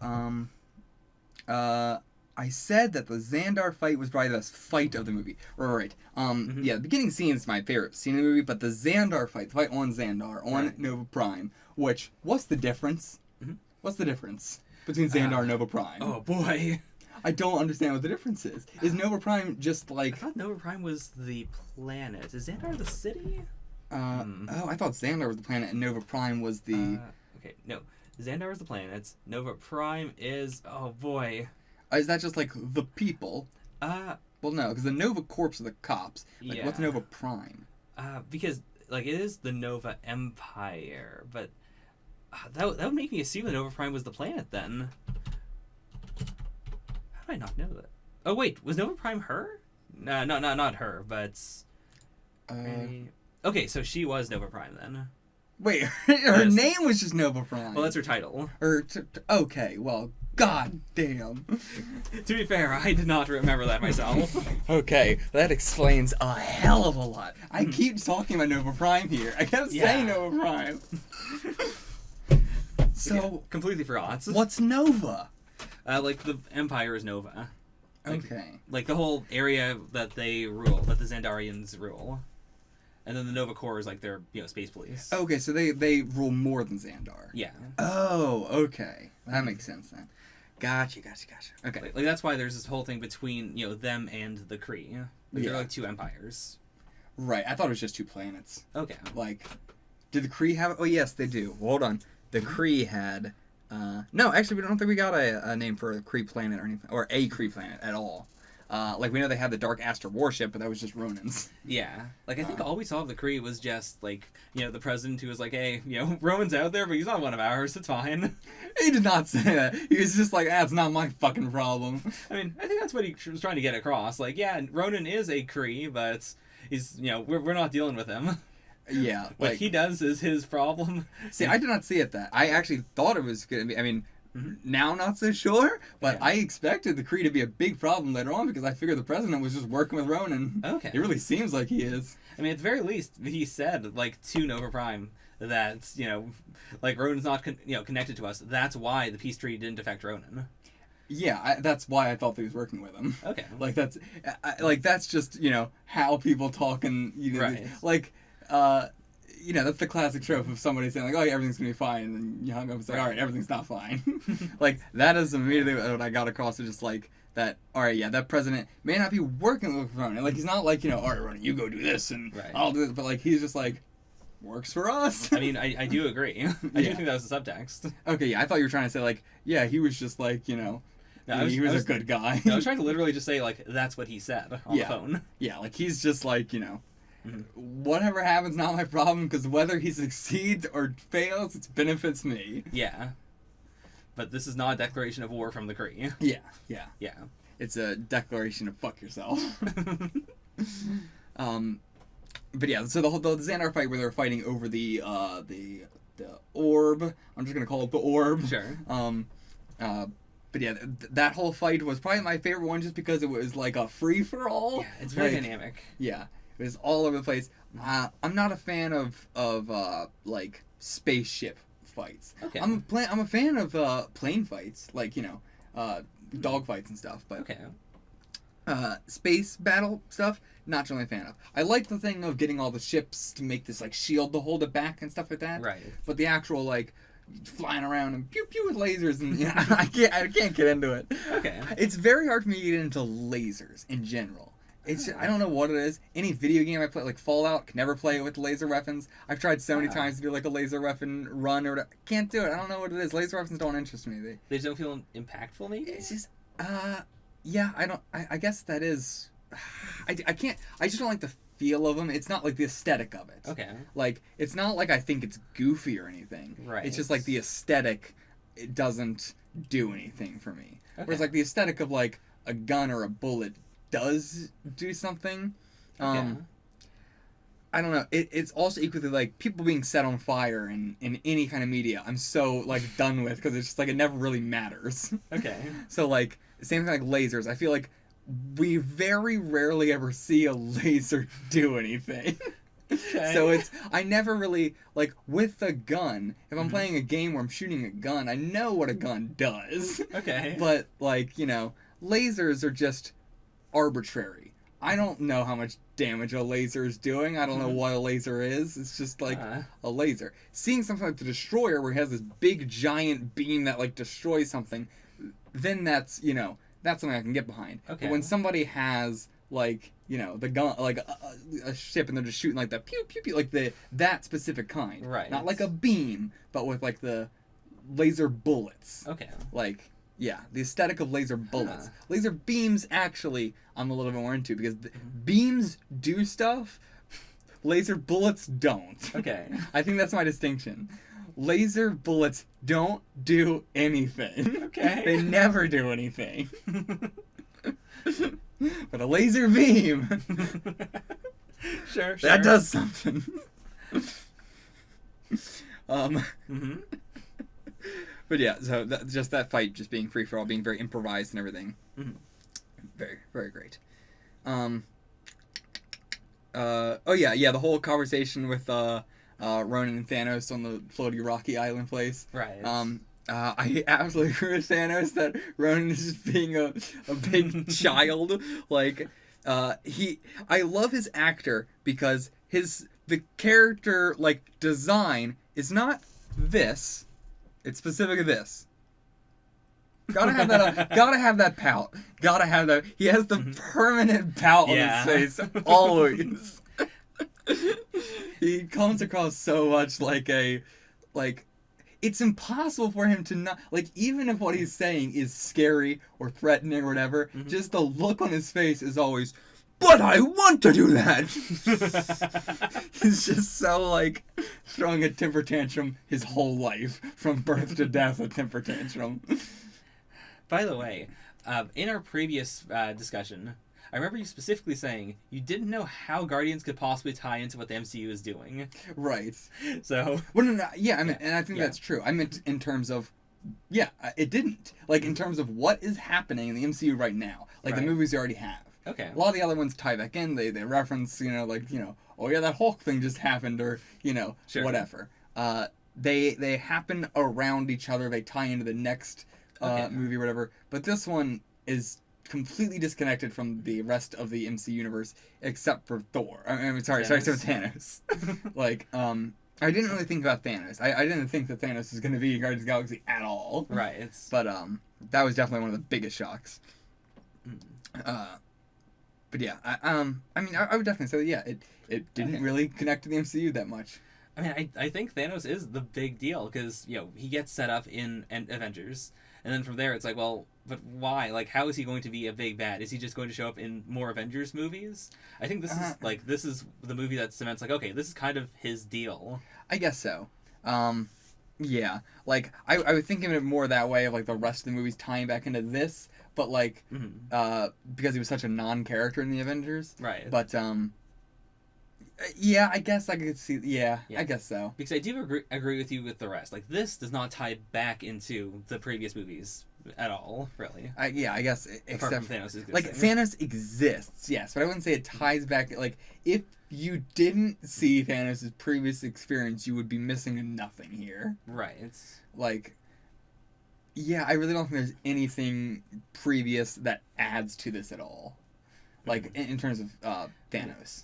I said that the Xandar fight was probably the best fight of the movie. Right. Yeah, the beginning scene is my favorite scene in the movie, but the Xandar fight, the fight on Xandar, on Nova Prime, what's the difference? What's the difference between Xandar and Nova Prime? Oh, boy. I don't understand what the difference is. Is Nova Prime just I thought Nova Prime was the planet. Is Xandar the city? Oh, I thought Xandar was the planet and Nova Prime was the... Okay, no. Xandar is the planet. Nova Prime is... Oh, boy. Is that just, the people? Well, no, because the Nova Corps are the cops. What's Nova Prime? Because, it is the Nova Empire, but... that would make me assume that Nova Prime was the planet, then. How did I not know that? Oh, wait, was Nova Prime her? No, not her, but... Okay, so she was Nova Prime, then. Wait, her name was just Nova Prime. Well, that's her title. Okay, well, god damn. To be fair, I did not remember that myself. Okay, that explains a hell of a lot. I keep talking about Nova Prime here. I kept saying Nova Prime. So, completely forgot. What's Nova? The Empire is Nova. Okay. The whole area that they rule, that the Xandarians rule. And then the Nova Corps is their, space police. Okay, so they rule more than Xandar. Yeah. Oh, okay. That makes sense then. Gotcha. Okay. That's why there's this whole thing between, them and the Kree. They're two empires. Right. I thought it was just two planets. Okay. Did the Kree have... Oh, yes, they do. Hold on. The Kree had No, actually, we don't think we got a name for a Kree planet or anything, or a Kree planet at all. Like, we know they had the Dark Aster warship, but that was just Ronins. Yeah. Like, I think all we saw of the Kree was just, like, the president who was like, hey, Roman's out there, but he's not one of ours. It's fine. He did not say that. He was just like, it's not my fucking problem. I mean, I think that's what he was trying to get across. Like, yeah, Ronan is a Kree, but he's, we're not dealing with him. Yeah. What he does is his problem. See, I did not see it that. I actually thought it was going to be, I mean, now not so sure, but I expected the Kree to be a big problem later on because I figured the president was just working with Ronan. Okay. It really seems like he is. I mean, at the very least, he said, like, to Nova Prime that, like, Ronan's not, connected to us. That's why the peace treaty didn't affect Ronan. Yeah, that's why I thought that he was working with him. Okay. Like, that's just, how people talk and, right. Like, that's the classic trope of somebody saying, like, oh, yeah, everything's going to be fine, and then you hung up and say, all right, everything's not fine. Like, that is immediately what I got across, is just, like, that, all right, yeah, that president may not be working with Ronan. Like, he's not like, all right, Ronan, you go do this, and I'll do this, but, like, he's just, like, works for us. I mean, I do agree. I do think that was the subtext. Okay, yeah, I thought you were trying to say, like, yeah, he was just, like, No, he was a good guy. No, I was trying to literally just say, like, that's what he said on the phone. Yeah, like, he's just, like, whatever happens, not my problem, because whether he succeeds or fails, it benefits me. Yeah. But this is not a declaration of war from the Kree. Yeah. Yeah. It's a declaration of fuck yourself. But yeah, so the Xandar fight where they were fighting over the orb. I'm just gonna call it the orb. Sure. But yeah, that whole fight was probably my favorite one, just because it was like a free for all. Yeah, it's very dynamic. Yeah, it was all over the place. I'm not a fan of like spaceship fights. Okay. I'm a fan of plane fights, like dog fights and stuff. But okay. Space battle stuff, not generally a fan of. I like the thing of getting all the ships to make this like shield to hold it back and stuff like that. Right. But the actual like flying around and pew pew with lasers and I can't get into it. Okay. It's very hard for me to get into lasers in general. It's I don't know what it is. Any video game I play, like Fallout, can never play it with laser weapons. I've tried so many times to do like a laser weapon run or whatever. Can't do it. I don't know what it is. Laser weapons don't interest me. They just don't feel impactful, maybe? It's just yeah, I guess that is I can't, I just don't like the feel of them. It's not like the aesthetic of it. Okay. Like, it's not like I think it's goofy or anything. Right. It's just like the aesthetic, it doesn't do anything for me. Okay. Whereas like the aesthetic of like a gun or a bullet does do something. Okay. I don't know. It's also equally like people being set on fire in any kind of media. I'm so like done with, because it's just like it never really matters. Okay. So like same thing like lasers. I feel like we very rarely ever see a laser do anything. Okay. So I never really, like, with a gun, if I'm playing a game where I'm shooting a gun, I know what a gun does. Okay. But, like, lasers are just arbitrary. I don't know how much damage a laser is doing. I don't know what a laser is. It's just, like, a laser. Seeing something like the Destroyer, where he has this big, giant beam that, like, destroys something, then that's, that's something I can get behind. Okay. But when somebody has, like, the gun, like a ship, and they're just shooting like the pew pew pew, like that specific kind, right? Not like a beam, but with like the laser bullets. Okay. Like, yeah, the aesthetic of laser bullets. Laser beams, actually, I'm a little bit more into, because beams do stuff, laser bullets don't. Okay. I think that's my distinction. Laser bullets don't do anything. Okay. They never do anything. But a laser beam, sure, that does something. But yeah, so just that fight, just being free for all, being very improvised and everything, very, very great. Oh yeah, the whole conversation with Ronan and Thanos on the floaty rocky island place. Right. I absolutely agree with Thanos that Ronan is just being a big child. Like, I love his actor, because the character, like, design is not this. It's specifically this. Gotta have that. Gotta have that pout. Gotta have that. He has the permanent pout on his face always. He comes across so much like it's impossible for him to not, like, even if what he's saying is scary or threatening or whatever, just the look on his face is always, but I want to do that. He's just so, like, throwing a temper tantrum his whole life, from birth to death, a temper tantrum. By the way, in our previous discussion, I remember you specifically saying you didn't know how Guardians could possibly tie into what the MCU is doing. Right. So... Well, no, yeah, I mean, and I think that's true. I meant in terms of, it didn't. Like, in terms of what is happening in the MCU right now. Like, the movies you already have. Okay. A lot of the other ones tie back in. They reference, oh yeah, that Hulk thing just happened, or, whatever. They happen around each other. They tie into the next movie or whatever. But this one is completely disconnected from the rest of the MC universe, except for Thor. Sorry, except Thanos. Like, I didn't really think about Thanos. I didn't think that Thanos was going to be Guardians of the Galaxy at all. Right. But that was definitely one of the biggest shocks. But yeah, I would definitely say that, it didn't really connect to the MCU that much. I mean, I think Thanos is the big deal, because, he gets set up in Avengers, and then from there it's like, well, but why? Like, how is he going to be a big bad? Is he just going to show up in more Avengers movies? I think this is the movie that cements, like, okay, this is kind of his deal. I guess so. Yeah. Like, I was thinking of it more that way, of, like, the rest of the movies tying back into this, but, like, because he was such a non-character in the Avengers. Right. But, yeah, I guess I could see, I guess so. Because I do agree with you with the rest. Like, this does not tie back into the previous movies at all, really. I guess, except from Thanos existing. Like, Thanos exists, yes, but I wouldn't say it ties back, like, if you didn't see Thanos' previous experience, you would be missing nothing here. Right. Like, yeah, I really don't think there's anything previous that adds to this at all. Like, in terms of Thanos.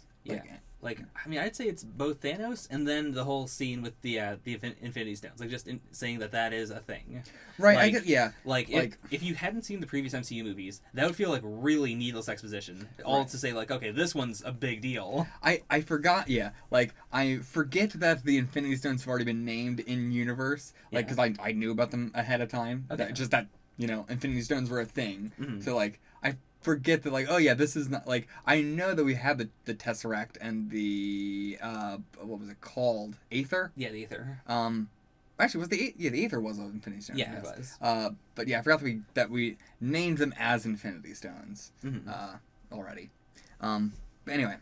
Like, I mean, I'd say it's both Thanos and then the whole scene with the Infinity Stones. Like, just saying that is a thing. Right, like, I guess, yeah. Like, if you hadn't seen the previous MCU movies, that would feel like really needless exposition. All to say, like, okay, this one's a big deal. I forgot, like, I forget that the Infinity Stones have already been named in universe. Like, because I knew about them ahead of time. Okay. That, Infinity Stones were a thing. So, like, I forget that, like, oh yeah, this is not, like, I know that we had the Tesseract and the what was it called, Aether? Yeah, the Aether. Actually, the Aether was an Infinity Stone. Yeah, yes. It was. But yeah, I forgot that we named them as Infinity Stones already. But anyway,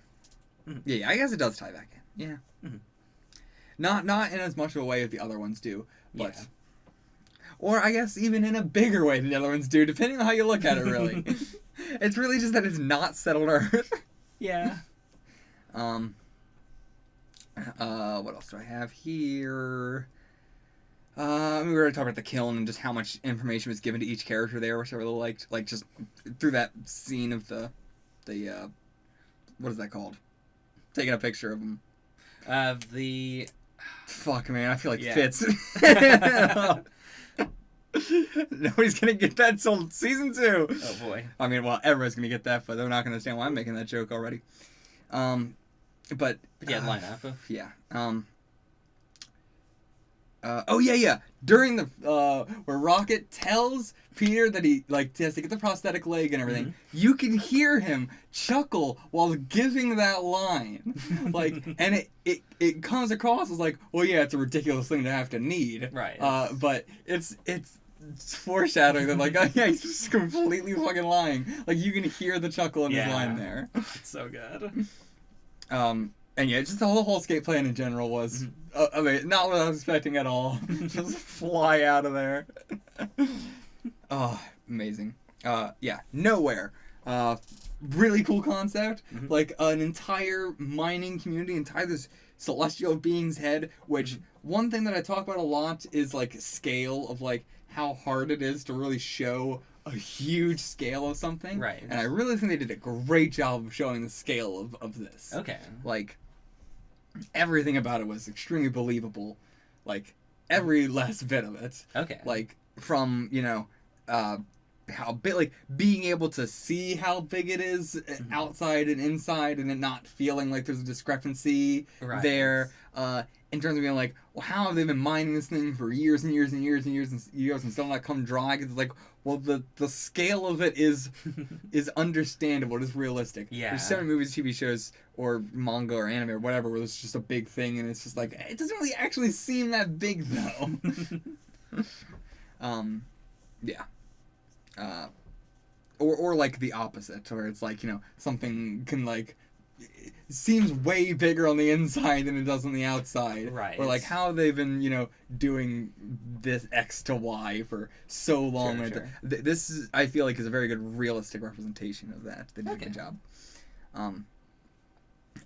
yeah, I guess it does tie back in. Yeah. Not in as much of a way as the other ones do, but or I guess even in a bigger way than the other ones do, depending on how you look at it, really. It's really just that it's not settled Earth. Yeah. What else do I have here? We were going to talk about the kiln and just how much information was given to each character there, which I really liked. Like, just through that scene of the what is that called? Taking a picture of them. Fuck, man, I feel like Fitz. Nobody's gonna get that till season 2. Oh boy. I mean, well, everyone's gonna get that, but they're not gonna understand why I'm making that joke already. But yeah, lineup. Yeah. During the where Rocket tells Peter that he has to get the prosthetic leg and everything, you can hear him chuckle while giving that line, and it comes across as like, well, yeah, it's a ridiculous thing to have to need, right? But it's foreshadowing that, like, oh yeah, he's just completely fucking lying. Like, you can hear the chuckle in his line there. It's so good. And yeah, just the whole escape plan in general was, I mean, not what I was expecting at all. Just fly out of there. Oh, amazing. Yeah, Nowhere. Really cool concept. Like, an entire mining community, entire this celestial being's head, which one thing that I talk about a lot is, like, scale of, like, how hard it is to really show a huge scale of something. Right. And I really think they did a great job of showing the scale of this. Okay. Like, everything about it was extremely believable. Like, every last bit of it. Okay. Like, from, how big, like being able to see how big it is outside and inside, and it not feeling like there's a discrepancy there. In terms of being like, well, how have they been mining this thing for years and years and years and years and years and still not come dry? Because it's like, well, the scale of it is understandable. It is realistic. Yeah. There's so many movies, TV shows, or manga or anime or whatever where it's just a big thing, and it's just like, it doesn't really actually seem that big though. Yeah. Or like the opposite, where it's like, you know, something can like seems way bigger on the inside than it does on the outside. Right. Or like how they've been, you know, doing this X to Y for so long. Sure. This is, I feel like, is a very good realistic representation of that. They did a good job.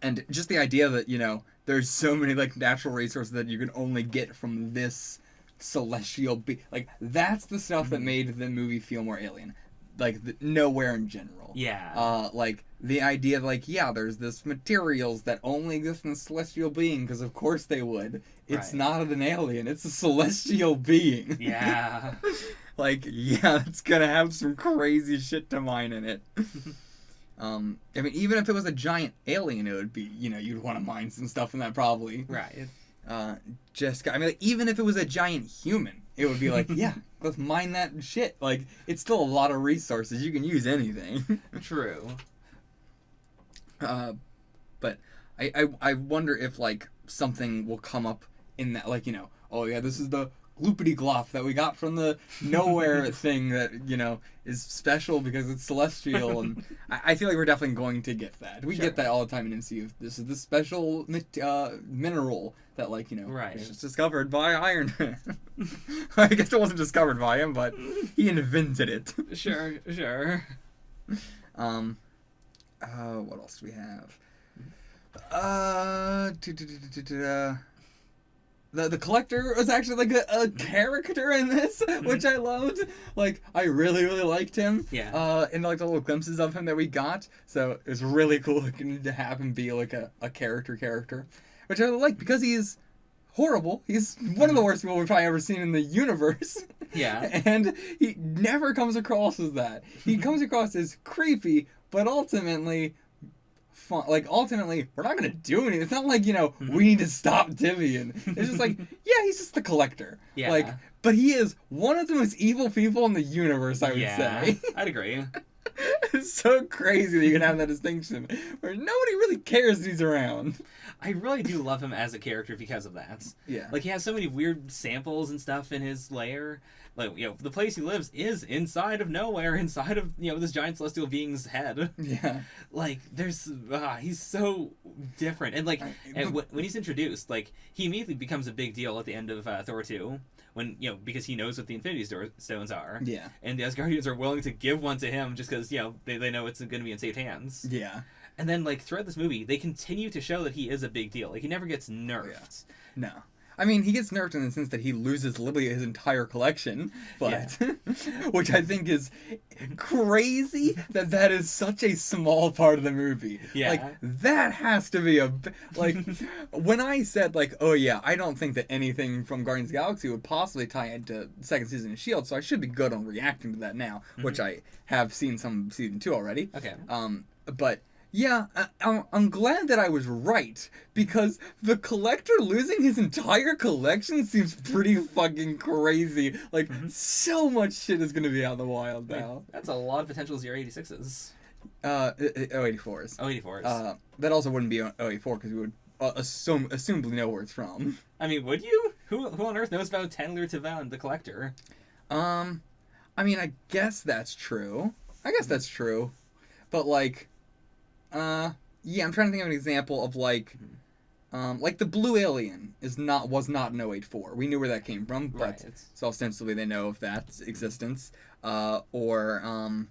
And just the idea that, you know, there's so many like natural resources that you can only get from this celestial like that's the stuff that made the movie feel more alien. Like nowhere in general. Yeah. Like the idea of like, yeah, there's this materials that only exist in a celestial being, because of course they would. It's not an alien, it's a celestial being. Yeah. Like, yeah, it's gonna have some crazy shit to mine in it. I mean, even if it was a giant alien, it would be, you know, you'd want to mine some stuff in that probably. Right. I mean, like, even if it was a giant human, it would be like, yeah, let's mine that shit. Like, it's still a lot of resources. You can use anything. True. But I wonder if, like, something will come up in that, like, you know, oh yeah, this is the gloopity glop that we got from the nowhere thing that, you know, is special because it's celestial, and I feel like we're definitely going to get that. We get that all the time in MCU. This is the special mineral that, like, you know, was just discovered by Iron Man. I guess it wasn't discovered by him, but he invented it. Sure. What else do we have? The Collector was actually like a character in this, which I loved. Like, I really, really liked him. Yeah. And like the little glimpses of him that we got. So it was really cool to have him be like a character. Which I like because he's horrible. He's one of the worst people we've probably ever seen in the universe. Yeah. And he never comes across as that. He comes across as creepy, but ultimately fun. Like, ultimately, we're not gonna do anything. It's not like, you know, we need to stop Divian. It's just like, yeah, he's just the Collector. Yeah. Like, but he is one of the most evil people in the universe, I would say. I'd agree. It's so crazy that you can have that distinction where nobody really cares that he's around. I really do love him as a character because of that. Yeah. Like, he has so many weird samples and stuff in his lair. Like, you know, the place he lives is inside of nowhere, inside of, you know, this giant celestial being's head. Yeah. Like, there's, he's so different. And, like, when he's introduced, like, he immediately becomes a big deal at the end of Thor 2. When, you know, because he knows what the Infinity Stones are. Yeah. And the Asgardians are willing to give one to him just because, you know, they know it's going to be in safe hands. Yeah. And then, like, throughout this movie, they continue to show that he is a big deal. Like, he never gets nerfed. Yeah. No. I mean, he gets nerfed in the sense that he loses literally his entire collection, but which I think is crazy that is such a small part of the movie. Yeah. Like, that has to be like, when I said, like, oh yeah, I don't think that anything from Guardians of the Galaxy would possibly tie into the second season of S.H.I.E.L.D., so I should be good on reacting to that now, which I have seen some season 2 already. Okay. But yeah, I'm glad that I was right, because the Collector losing his entire collection seems pretty fucking crazy. Like, so much shit is going to be out in the wild now. That's a lot of potential 086s. 084s. 084s. That also wouldn't be 084, because we would assumably know where it's from. I mean, would you? Who on Earth knows about Tenlir Tavan, the Collector? I mean, I guess that's true. But, like... yeah, I'm trying to think of an example of, like the blue alien was not an 084. We knew where that came from, but so ostensibly they know of that existence. Or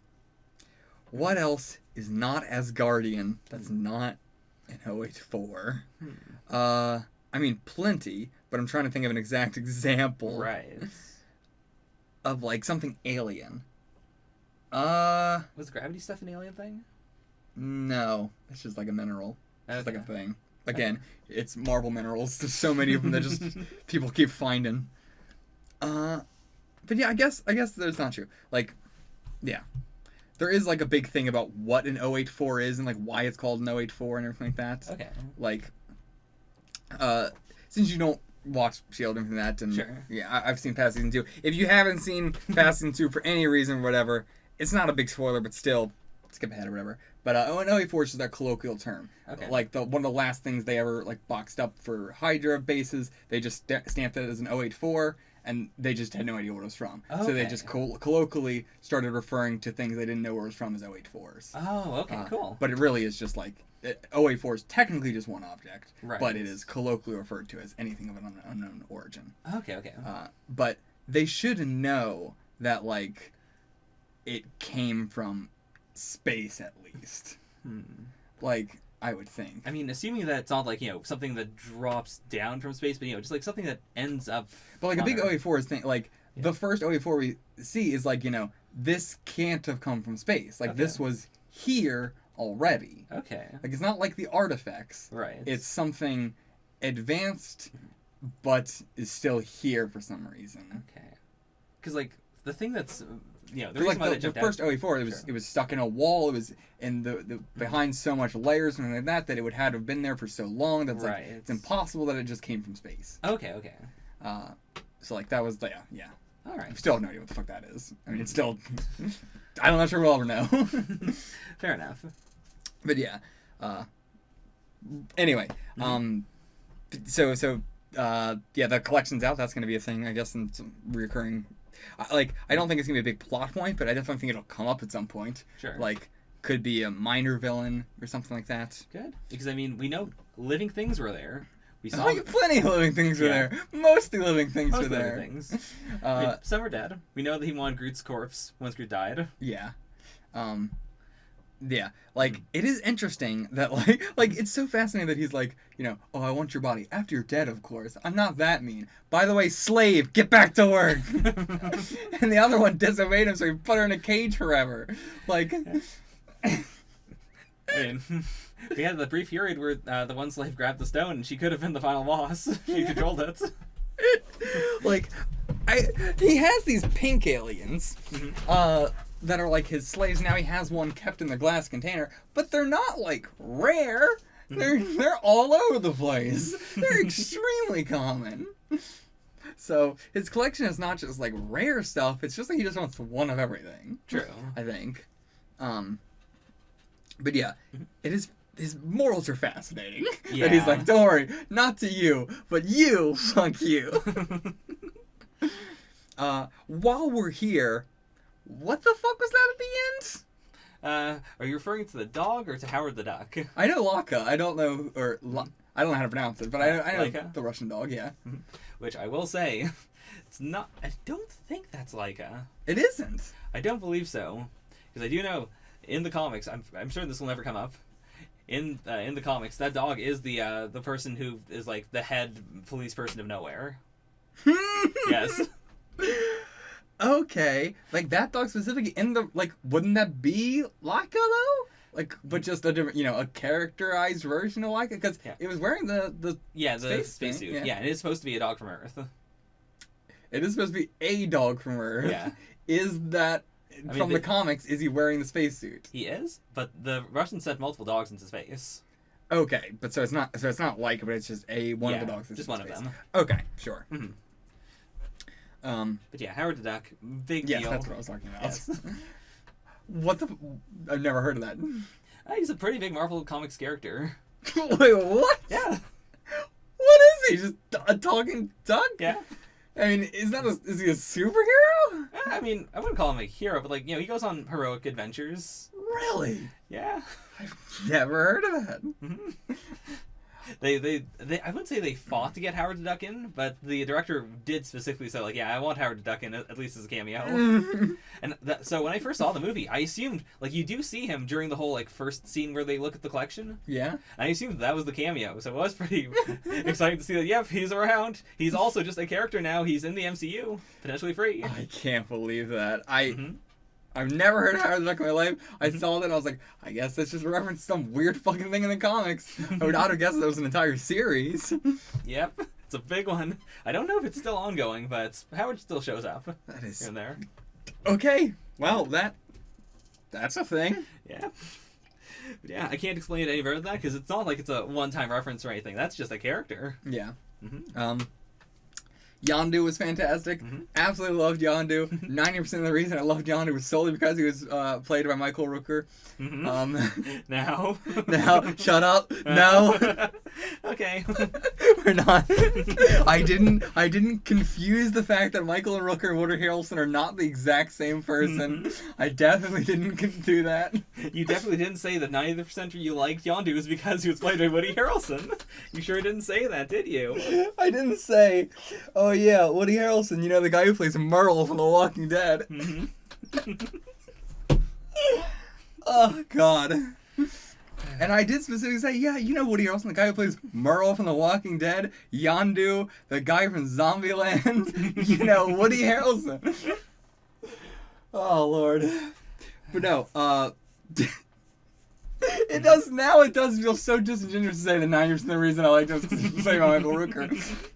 what else is not Asgardian that's not an 084? I mean, plenty, but I'm trying to think of an exact example. Right. Of, like, something alien. Was gravity stuff an alien thing? No, it's just like a mineral. It's just like a thing. Again, it's Marvel minerals. There's so many of them that just people keep finding. But yeah, I guess that's not true. Like, Yeah. There is, like, a big thing about what an 084 is and, like, why it's called an 084 and everything like that. Okay. Like, since you don't watch S.H.I.E.L.D. and everything like that, and Sure. yeah, I've seen past season 2. If you haven't seen past season 2 for any reason or whatever, it's not a big spoiler, but still, skip ahead or whatever. But an 084 is just that colloquial term. Okay. Like, one of the last things they ever, like, boxed up for Hydra bases, they just stamped it as an 084, and they just had no idea what it was from. Okay. So they just colloquially started referring to things they didn't know where it was from as 084s. Oh, okay, cool. But it really is just like 084 is technically just one object, Right. but it is colloquially referred to as anything of an unknown origin. Okay. But they should know that, like, it came from space at least. Like, I would think. I mean, assuming that it's not like, something that drops down from space, but, just like something that ends up. But, like, a big on Earth. 084 is thing, like, the first 084 we see is, like, this can't have come from space. Like, this was here already. Okay. Like, it's not like the artifacts. Right. It's something advanced, but is still here for some reason. Okay. Because, like, the thing that's, the But, reason like, why the that jumped first out. 084, it was stuck in a wall. It was in the behind so much layers and like that it would have to have been there for so long that it's like it's impossible that it just came from space. Okay. So like that was yeah. All I right. still have no idea what the fuck that is. I mean, it's still I'm not sure we'll ever know. Fair enough. But yeah. Anyway, so yeah, the collection's out. That's going to be a thing, I guess, and some reoccurring. I don't think it's going to be a big plot point, but I definitely think it'll come up at some point. Sure. Like, could be a minor villain or something like that. Good. Because, I mean, we know living things were there. We saw Like, plenty of living things were there. Mostly living things were most there. living things. I mean, some are dead. We know that he wanted Groot's corpse once Groot died. Yeah. Yeah, like, it is interesting that, like, it's so fascinating that he's like, oh, I want your body. After you're dead, of course. I'm not that mean. By the way, slave, get back to work! And the other one disobeyed him, so he put her in a cage forever. Like... I mean, we had the brief period where the one slave grabbed the stone, and she could have been the final boss. She controlled it. Like, he has these pink aliens, that are like his slaves. Now he has one kept in the glass container, but they're not like rare. They're all over the place. They're extremely common. So his collection is not just like rare stuff. It's just like he just wants one of everything. True. I think. But yeah, it is. His morals are fascinating. Yeah. That he's like, don't worry, not to you, but you, fuck you. While we're here, what the fuck was that at the end? Are you referring to the dog or to Howard the Duck? I know Laka. I don't know, I don't know how to pronounce it, but I know Laika? the Russian dog. Yeah, Which I will say, it's not. I don't think that's Laika. it isn't. I don't believe so, because I do know in the comics. I'm sure this will never come up. In the comics, that dog is the person who is like the head police person of Nowhere. Yes. Okay, like that dog specifically in the wouldn't that be Laka though? Like, but just a different, a characterized version of Laka, because it was wearing the space suit. Yeah, and it is supposed to be a dog from Earth. It is supposed to be a dog from Earth. Yeah. Is that from the comics? Is he wearing the spacesuit? He is, but the Russians sent multiple dogs into space. Okay, but so it's not Laka, but it's just one of the dogs. Just one of them. Okay, sure. But yeah, Howard the Duck, big deal. Yes, that's what I was talking about. Yes. What the? I've never heard of that. He's a pretty big Marvel Comics character. Wait, what? Yeah. What is he? Just a talking duck? Yeah. I mean, is he a superhero? I mean, I wouldn't call him a hero, but he goes on heroic adventures. Really? Yeah. I've never heard of that. They I wouldn't say they fought to get Howard the Duck in, but the director did specifically say I want Howard the Duck in at least as a cameo. And so when I first saw the movie, I assumed you do see him during the whole first scene where they look at the collection. Yeah. And I assumed that was the cameo, so it was pretty exciting to see that. Yep, he's around. He's also just a character now. He's in the MCU, potentially free. I can't believe that. I've never heard of Howard the Duck in my life. I saw that and I was like, I guess that's just a reference to some weird fucking thing in the comics. I would not have guessed that was an entire series. Yep, it's a big one. I don't know if it's still ongoing, but Howard still shows up. That is... Here and there. Okay, well, that That's a thing. Yeah. Yeah, I can't explain it any better than that because it's not like it's a one-time reference or anything. That's just a character. Yeah. Mm-hmm. Yondu was fantastic. Mm-hmm. Absolutely loved Yondu. 90% of the reason I loved Yondu was solely because he was played by Michael Rooker. Mm-hmm. Now. Now, shut up. No. Okay. We're not. I didn't confuse the fact that Michael and Rooker and Woody Harrelson are not the exact same person. I definitely didn't do that. You definitely didn't say that 90% you liked Yondu was because he was played by Woody Harrelson. You sure didn't say that, did you? I didn't say, oh yeah, Woody Harrelson, you know, the guy who plays Merle from The Walking Dead. Mm-hmm. Oh, God. And I did specifically say, yeah, you know Woody Harrelson, the guy who plays Merle from The Walking Dead, Yondu, the guy from Zombieland, you know, Woody Harrelson. Oh, Lord. But no, it does feel so disingenuous to say that 90% of the reason I like this is say Michael Rooker.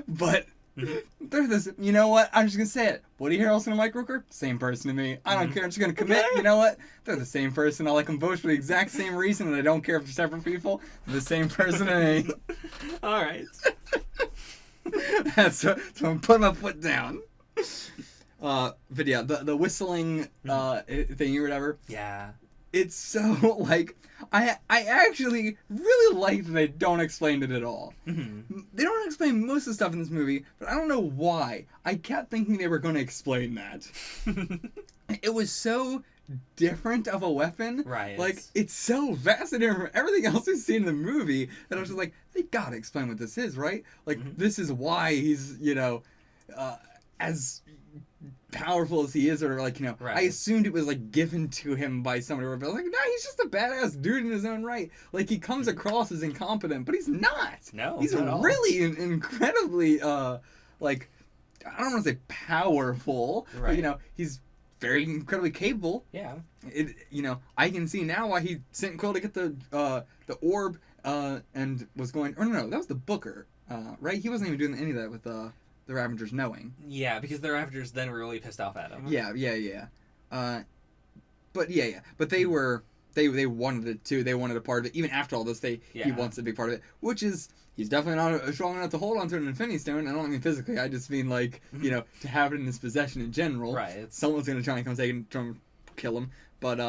But they're this, you know what? I'm just gonna say it. Woody Harrelson and Mike Rooker, same person to me. I don't care. I'm just gonna commit. You know what? They're the same person. I like them both for the exact same reason, and I don't care if they're separate people. They're the same person to me. All right. So I'm putting my foot down. But yeah, the whistling thing or whatever. Yeah. It's so, like, I actually really like that they don't explain it at all. Mm-hmm. They don't explain most of the stuff in this movie, but I don't know why. I kept thinking they were going to explain that. It was so different of a weapon. Right. Like, it's so fascinating from everything else we've seen in the movie that I was just like, they gotta explain what this is, right? Like, this is why he's, you know, as powerful as he is, or like, you know, right. I assumed it was like given to him by somebody, but I was like, no, he's just a badass dude in his own right. Like, he comes across as incompetent, but he's not. No, he's really incredibly like, I don't want to say powerful, right. but you know, he's very incredibly capable. Yeah. You know, I can see now why he sent Quill to get the orb and was going. Or no, that was the Booker, right? He wasn't even doing any of that with the Ravagers knowing. Yeah, because the Ravagers then were really pissed off at him. Yeah. But but they were they wanted it too. They wanted a part of it. Even after all this, he wants to be part of it, which is. He's definitely not strong enough to hold onto an Infinity Stone. I don't mean physically. I just mean like, you know, to have it in his possession in general. Right. Someone's gonna try and come take it and try and kill him. But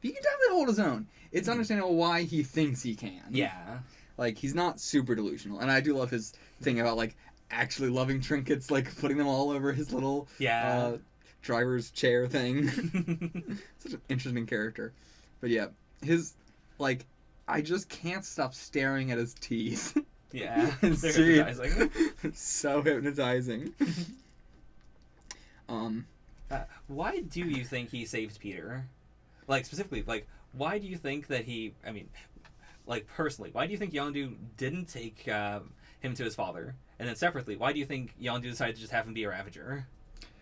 he can definitely hold his own. It's understandable why he thinks he can. Yeah. Like, he's not super delusional, and I do love his thing about like actually loving trinkets, like putting them all over his little driver's chair thing. Such an interesting character. But yeah, his like, I just can't stop staring at his teeth. Yeah, they're hypnotizing. So hypnotizing. Why do you think he saved Peter? Like, specifically, like, why do you think that he... I mean, like, personally, why do you think Yondu didn't take him to his father? And then separately, why do you think Yondu decided to just have him be a Ravager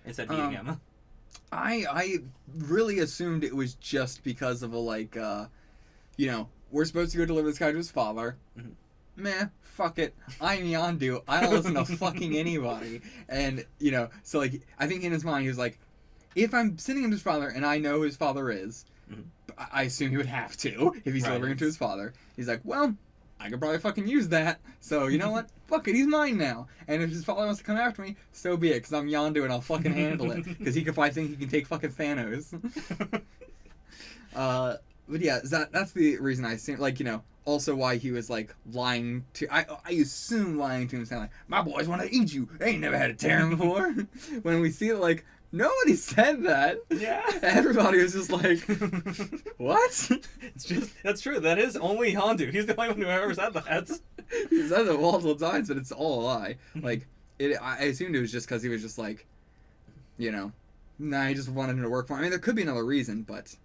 instead of eating him? I really assumed it was just because of a, like, you know, we're supposed to go deliver this guy to his father. Mm-hmm. Meh, fuck it. I'm Yondu. I don't listen to fucking anybody. And, you know, so, like, I think in his mind he was like, if I'm sending him to his father and I know who his father is, I assume he would have to if he's delivering him to his father. He's like, well, I could probably fucking use that. So, you know what? Fuck it, he's mine now. And if his father wants to come after me, so be it, because I'm Yondu and I'll fucking handle it. Because he could probably think he can take fucking Thanos. But yeah, that's the reason I assume, like, you know, also why he was, like, lying to... I assume lying to him, saying, like, my boys want to eat you. They ain't never had a Terran before. When we see it, like, nobody said that. Yeah. Everybody was just like, what? It's just... That's true. That is only Yondu. He's the only one who ever said that. He said it multiple times, but it's all a lie. Like, I assumed it was just because he was just, like, you know, nah, he just wanted him to work for him. I mean, there could be another reason, but...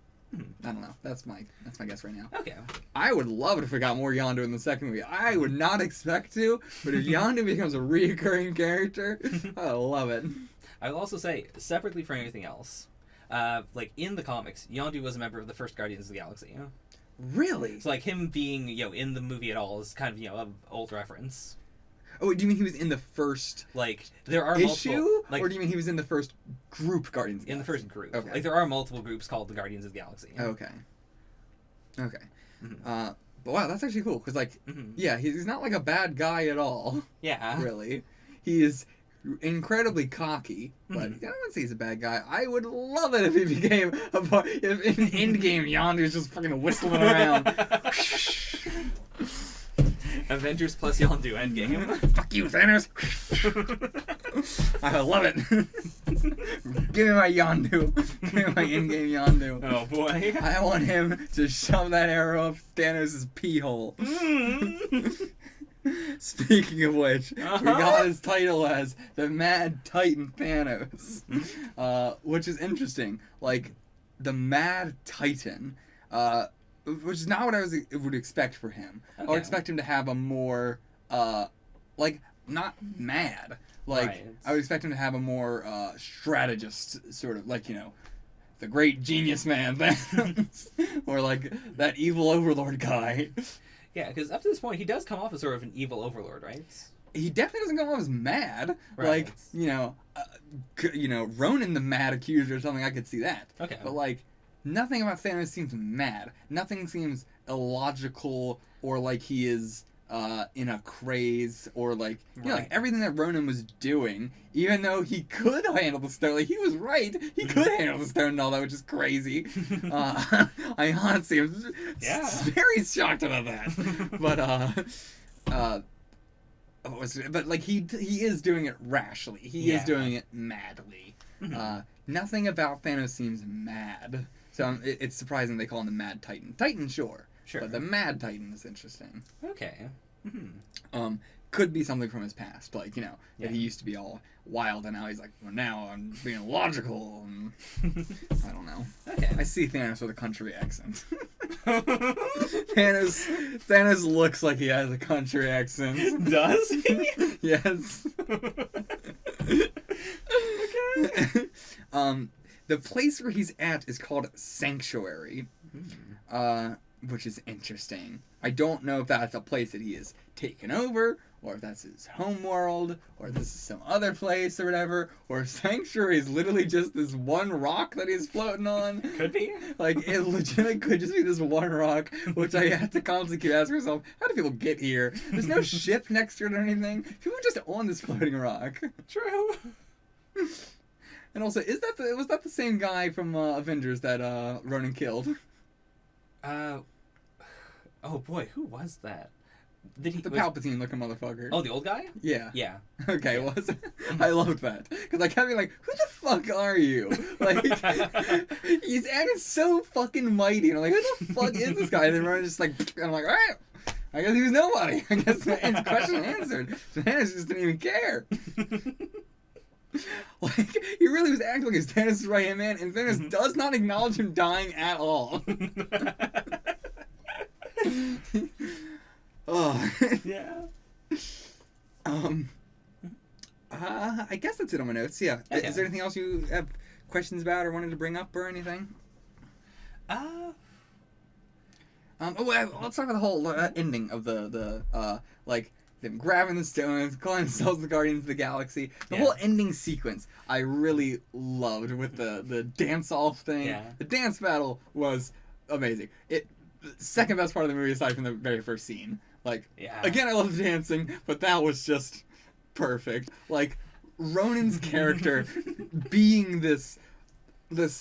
I don't know. That's my guess right now. Okay. I would love it if we got more Yondu in the second movie. I would not expect to, but if Yondu becomes a reoccurring character, I love it. I will also say, separately from anything else, like in the comics, Yondu was a member of the first Guardians of the Galaxy. You know? Really? So like him being, you know, in the movie at all is kind of, you know, an old reference. Oh, do you mean he was in the first Like, there are issue? multiple... Like, Or do you mean he was in the first group Guardians of the in the Galaxy? first group. Okay. Like, there are multiple groups called the Guardians of the Galaxy. Okay. Okay. Mm-hmm. But wow, that's actually cool, because, like, Mm-hmm. yeah, he's not, like, a bad guy at all, Yeah. really. He is incredibly cocky, but Mhm. I wouldn't say he's a bad guy. I would love it if he became if in Endgame Yondu's just fucking whistling around. Avengers plus Yondu Endgame. Fuck you, Thanos. I love it. Give me my Yondu. Give me my Endgame Yondu. Oh boy. I want him to shove that arrow up Thanos' pee hole. Speaking of which, we got his title as the Mad Titan Thanos, which is interesting. Like, the Mad Titan, which is not what I would expect for him. I would Okay. expect him to have a more, like, not mad. Like, Right. I would expect him to have a more strategist, sort of, like, you know, the great genius man Thanos, or like that evil overlord guy. Yeah, because up to this point, he does come off as sort of an evil overlord, right? He definitely doesn't come off as mad. Right. Like, you know, Ronan the Mad Accuser or something, I could see that. Okay. But, like, nothing about Thanos seems mad. Nothing seems illogical or like he is in a craze or like, you know, like Right. everything that Ronan was doing, even though he could handle the stone, like, he was right. He could handle the stone and all that, which is crazy. I honestly am Yeah. very shocked about that. But like he is doing it rashly. He is Yeah. doing it madly. Mhm. Nothing about Thanos seems mad. So it's surprising they call him the Mad Titan. Titan, sure. Sure. But the Mad Titan is interesting. Okay. Hmm. Could be something from his past, like, you know, Yeah. that he used to be all wild and now he's like, well, now I'm being logical. And I don't know. Okay. I see Thanos with a country accent. Thanos looks like he has a country accent. Does he? Yes. Okay. The place where he's at is called Sanctuary, which is interesting. I don't know if that's a place that he has taken over, or if that's his home world, or if this is some other place or whatever, or if Sanctuary is literally just this one rock that he's floating on. Could be. Like, it legitimately could just be this one rock, which I have to constantly keep asking myself, how do people get here? There's no ship next to it or anything. People are just on this floating rock. True. And also, was that the same guy from Avengers that Ronan killed? Oh boy, who was that? Did he? The was- Palpatine-looking motherfucker. Oh, the old guy? Yeah. Yeah. Okay, Yeah. was it? I loved that. Because I kept being like, who the fuck are you? Like, he's acting so fucking mighty. And I'm like, who the fuck is this guy? And then Ronan's just like, and I'm like, alright. I guess he was nobody. I guess the question answered. Thanos just didn't even care. Like, he really was acting like he's Thanos' right-hand man, and Thanos does not acknowledge him dying at all. Oh. Yeah. I guess that's it on my notes. Yeah. Okay. Is there anything else you have questions about or wanted to bring up or anything? Let's talk about the whole ending of the like them grabbing the stones, calling themselves the Guardians of the Galaxy. The whole ending sequence I really loved with the dance off thing. Yeah. The dance battle was amazing. The second best part of the movie aside from the very first scene. Like, Yeah. again, I love the dancing, but that was just perfect. Like, Ronan's character being this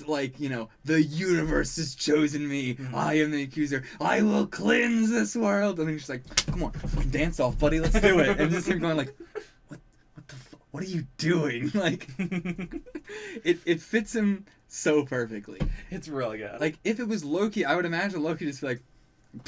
like, you know, the universe has chosen me. Mhm. I am the accuser. I will cleanse this world. And he's just like, come on, fucking dance off, buddy. Let's do it. And just him going like, what the fuck? What are you doing? Like, it fits him so perfectly. It's really good. Like, if it was Loki, I would imagine Loki just be like,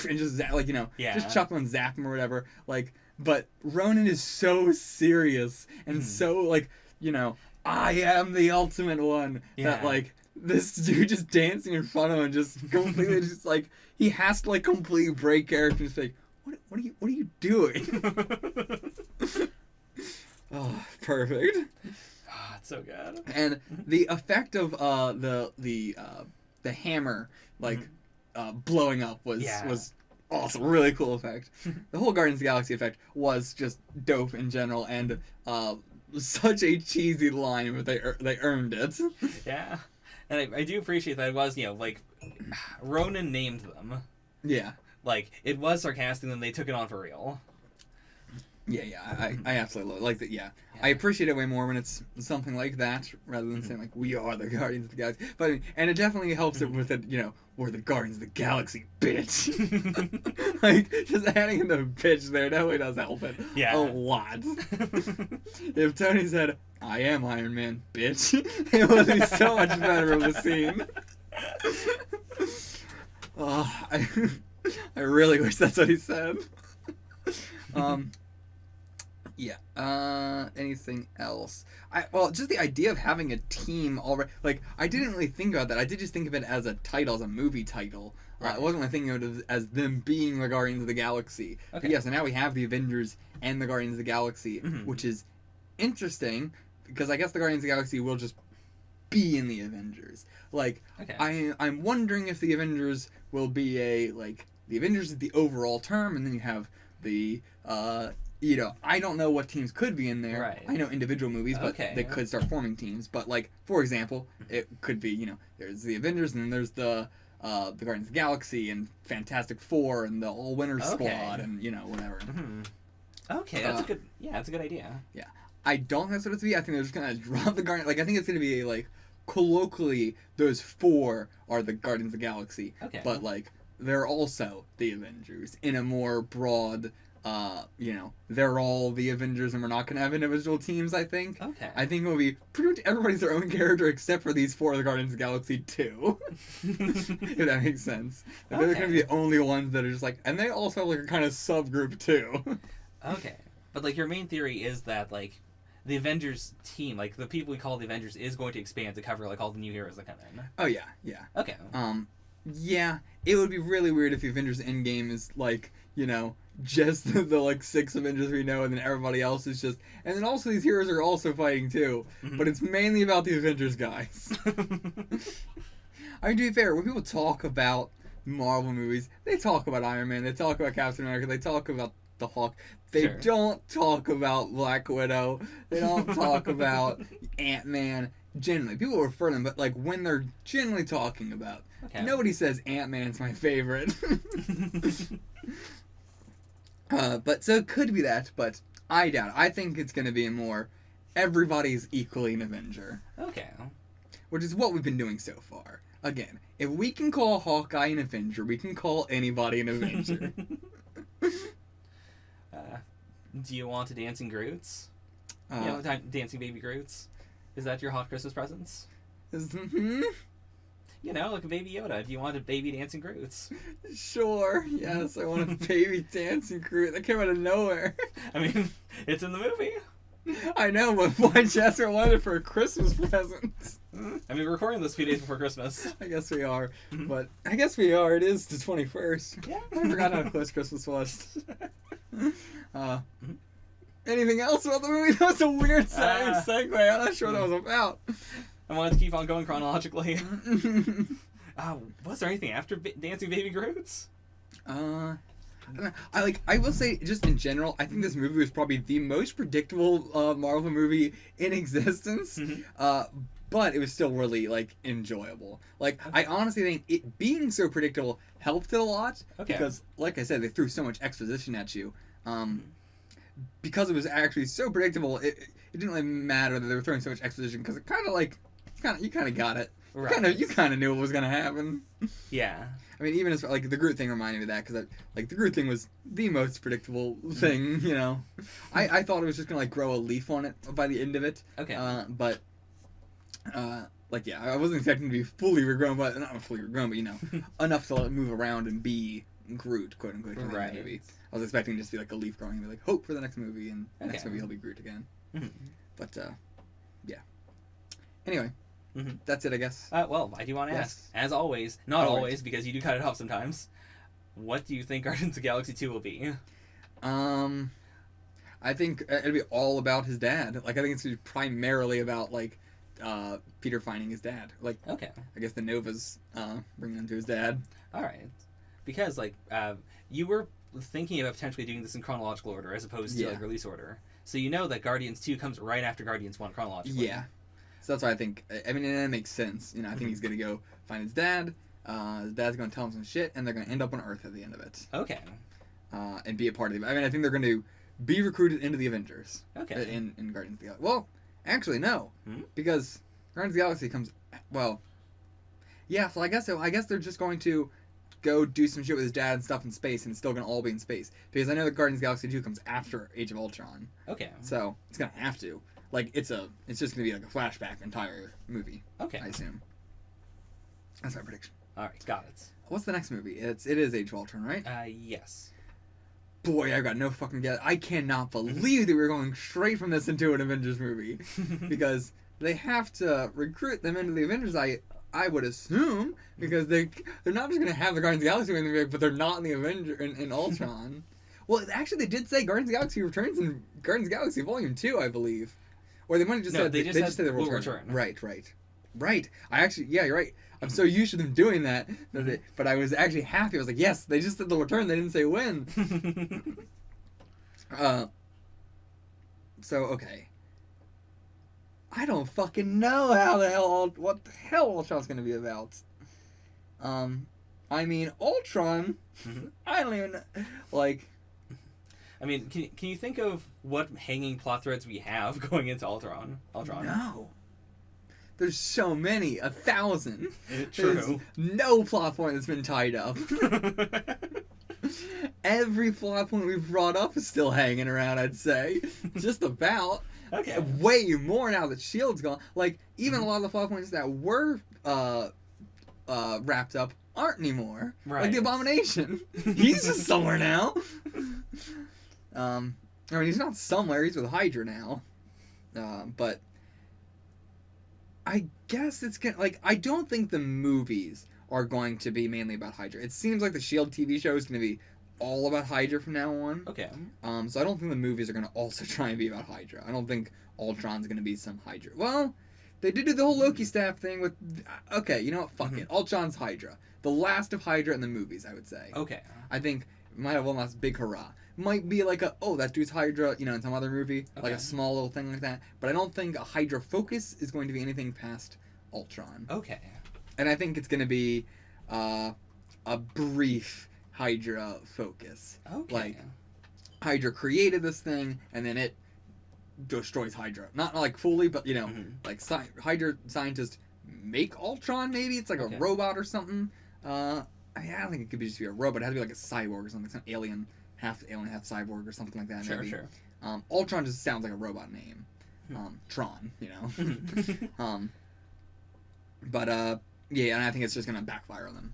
and just like, you know, Yeah. just chuckle and zap him or whatever. Like, but Ronan is so serious and so like, you know, I am the ultimate one. Yeah. That like this dude just dancing in front of him, just completely just like he has to like completely break character and just be like, what are you doing? Oh, perfect. Ah, it's so good. And the effect of the hammer like blowing up was awesome, really cool effect. The whole Guardians of the Galaxy effect was just dope in general, and such a cheesy line, but they earned it. Yeah, and I do appreciate that it was, like, Ronan named them. Yeah. Like, it was sarcastic, and they took it on for real. Yeah, I absolutely love it. Like, yeah. I appreciate it way more when it's something like that, rather than saying, like, we are the Guardians of the Galaxy. But, and it definitely helps it with it, we're the Guardians of the Galaxy, bitch. Like, just adding in the bitch there definitely does help it a lot. If Tony said, I am Iron Man, bitch, it would be so much better of a scene. I really wish that's what he said. Yeah. Anything else? Well, just the idea of having a team already. Like, I didn't really think about that. I did just think of it as a title, as a movie title. Right. I wasn't really thinking of it as them being the Guardians of the Galaxy. Okay. But yeah, so now we have the Avengers and the Guardians of the Galaxy, which is interesting because I guess the Guardians of the Galaxy will just be in the Avengers. Like, I'm wondering if the Avengers will be the Avengers is the overall term, and then you have the I don't know what teams could be in there. Right. I know individual movies, but they could start forming teams. But, like, for example, it could be, there's the Avengers, and then there's the Guardians of the Galaxy, and Fantastic Four, and the All-Winner Squad, and, whatever. Mm-hmm. Okay, that's a good idea. Yeah. I don't think that's what it's going to be. I think they're just going to drop the Guardians. Like, I think it's going to be, colloquially, those four are the Guardians of the Galaxy. Okay. But, they're also the Avengers in a more broad... they're all the Avengers and we're not going to have individual teams, I think. Okay. I think it will be pretty much everybody's their own character except for these four of the Guardians of the Galaxy 2. If that makes sense. They're going to be the only ones that are just and they also have a kind of subgroup too. Okay. But your main theory is that the Avengers team, the people we call the Avengers, is going to expand to cover all the new heroes that come in. Oh yeah. Okay. Yeah, it would be really weird if the Avengers Endgame is just the 6 Avengers we know, and then everybody else is just... And then also these heroes are also fighting, too. Mm-hmm. But it's mainly about the Avengers guys. I mean, to be fair, when people talk about Marvel movies, they talk about Iron Man, they talk about Captain America, they talk about the Hulk. They don't talk about Black Widow. They don't talk about Ant-Man. Generally, people refer to them, but when they're generally talking about... Nobody says Ant-Man's my favorite. But so it could be that, but I doubt it. I think it's going to be more everybody's equally an Avenger. Okay. Which is what we've been doing so far. Again, if we can call Hawkeye an Avenger, we can call anybody an Avenger. Do you want a Dancing Groots? Dancing Baby Groots? Is that your hot Christmas presents? Like a baby Yoda. Do you want a baby dancing Groots? Sure. Yes, I want a baby dancing Groot. That came out of nowhere. I mean, it's in the movie. I know, but why Jasper wanted it for a Christmas present? I mean, we're recording this a few days before Christmas. I guess we are. But I guess we are. It is the 21st. Yeah. I forgot how close Christmas was. Anything else about the movie? That was a weird segue. I'm not sure what that was about. I wanted to keep on going chronologically. Was there anything after Dancing Baby Groots? I will say, just in general, I think this movie was probably the most predictable Marvel movie in existence. But it was still really enjoyable. I honestly think it being so predictable helped it a lot. Because, like I said, they threw so much exposition at you. Because it was actually so predictable, it didn't really matter that they were throwing so much exposition, because it kind of you kind of got it. Right. You kind of knew what was going to happen. Yeah. I mean, even as the Groot thing reminded me of that, because the Groot thing was the most predictable thing. I thought it was just going to grow a leaf on it by the end of it. Okay. But I wasn't expecting to be fully regrown, but not fully regrown, but enough to move around and be Groot, quote unquote, in the movie. I was expecting just to be a leaf growing and be hope for the next movie, and next movie he'll be Groot again. But yeah. Anyway. That's it, I guess. Well, I do want to ask, as always, not always, because you do cut it off sometimes, what do you think Guardians of the Galaxy 2 will be? I think it'll be all about his dad. I think it's going to be primarily about, Peter finding his dad. I guess the Novas bringing him to his dad. Alright. because like you were thinking about potentially doing this in chronological order as opposed to like release order. So you know that Guardians 2 comes right after Guardians 1 chronologically. Yeah. So that's why I think. I mean, and that makes sense. You know, I think he's gonna go find his dad. His dad's gonna tell him some shit, and they're gonna end up on Earth at the end of it. Okay. And be a part of it. I mean, I think they're gonna be recruited into the Avengers. Okay. In Guardians of the Galaxy. Well, actually, no, because Guardians of the Galaxy comes. Well, yeah. So I guess they're just going to go do some shit with his dad and stuff in space, and it's still gonna all be in space. Because I know that Guardians of the Galaxy 2 comes after Age of Ultron. Okay. So it's gonna have to. Like it's just gonna be like a flashback entire movie. Okay. I assume. That's my prediction. All right, got it. What's the next movie? It is Age of Ultron, right? Yes. Boy, I got no fucking guess. I cannot believe that we're going straight from this into an Avengers movie because they have to recruit them into the Avengers. I would assume because they're not just gonna have the Guardians of the Galaxy movie, but they're not in the in Ultron. Well, actually, they did say Guardians of the Galaxy returns in Guardians of the Galaxy Volume 2, I believe. Or they might have just said they just said they will return. Right. I actually, yeah, you're right. I'm so used to them doing that, but I was actually happy. I was like, yes, they just said they'll return. They didn't say when. So okay. I don't fucking know what the hell Ultron's gonna be about. I mean, Ultron. I don't even like. I mean, can you think of what hanging plot threads we have going into Ultron? No. There's so many, 1,000. True. There's no plot point that's been tied up. Every plot point we've brought up is still hanging around, I'd say. Just about. Okay. Way more now that S.H.I.E.L.D.'s gone. Like, even a lot of the plot points that were wrapped up aren't anymore. Right. Like the Abomination. He's just somewhere now. I mean, he's not somewhere. He's with Hydra now. But I guess it's gonna I don't think the movies are going to be mainly about Hydra. It seems like the S.H.I.E.L.D. TV show is going to be all about Hydra from now on. Okay. So I don't think the movies are going to also try and be about Hydra. I don't think Ultron's going to be some Hydra. Well, they did do the whole Loki staff thing with. Okay, you know what? Fuck it. Ultron's Hydra. The last of Hydra in the movies, I would say. Okay. I think might have one last big hurrah. Might be like that dude's Hydra, in some other movie, like a small little thing like that. But I don't think a Hydra focus is going to be anything past Ultron. Okay. And I think it's going to be a brief Hydra focus. Okay. Like, Hydra created this thing, and then it destroys Hydra. Not like fully, but, like Hydra scientists make Ultron, maybe? It's like a robot or something. I don't think it could just be a robot. It has to be like a cyborg or something. Some alien, half cyborg or something like that. Sure, maybe. sure. Ultron just sounds like a robot name. Tron, But, yeah, and I think it's just going to backfire on them.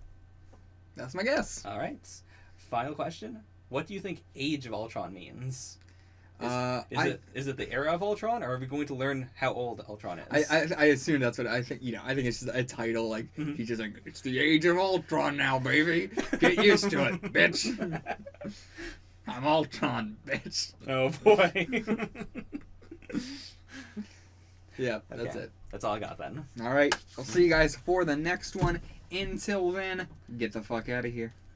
That's my guess. All right. Final question. What do you think Age of Ultron means? Is it the era of Ultron, or are we going to learn how old Ultron is? I assume that's what I think. I think it's just a title. Like he's just like, it's the Age of Ultron now, baby. Get used to it, bitch. I'm Ultron, bitch. Oh boy. Yeah, that's it. That's all I got then. All right, I'll see you guys for the next one. Until then, get the fuck out of here.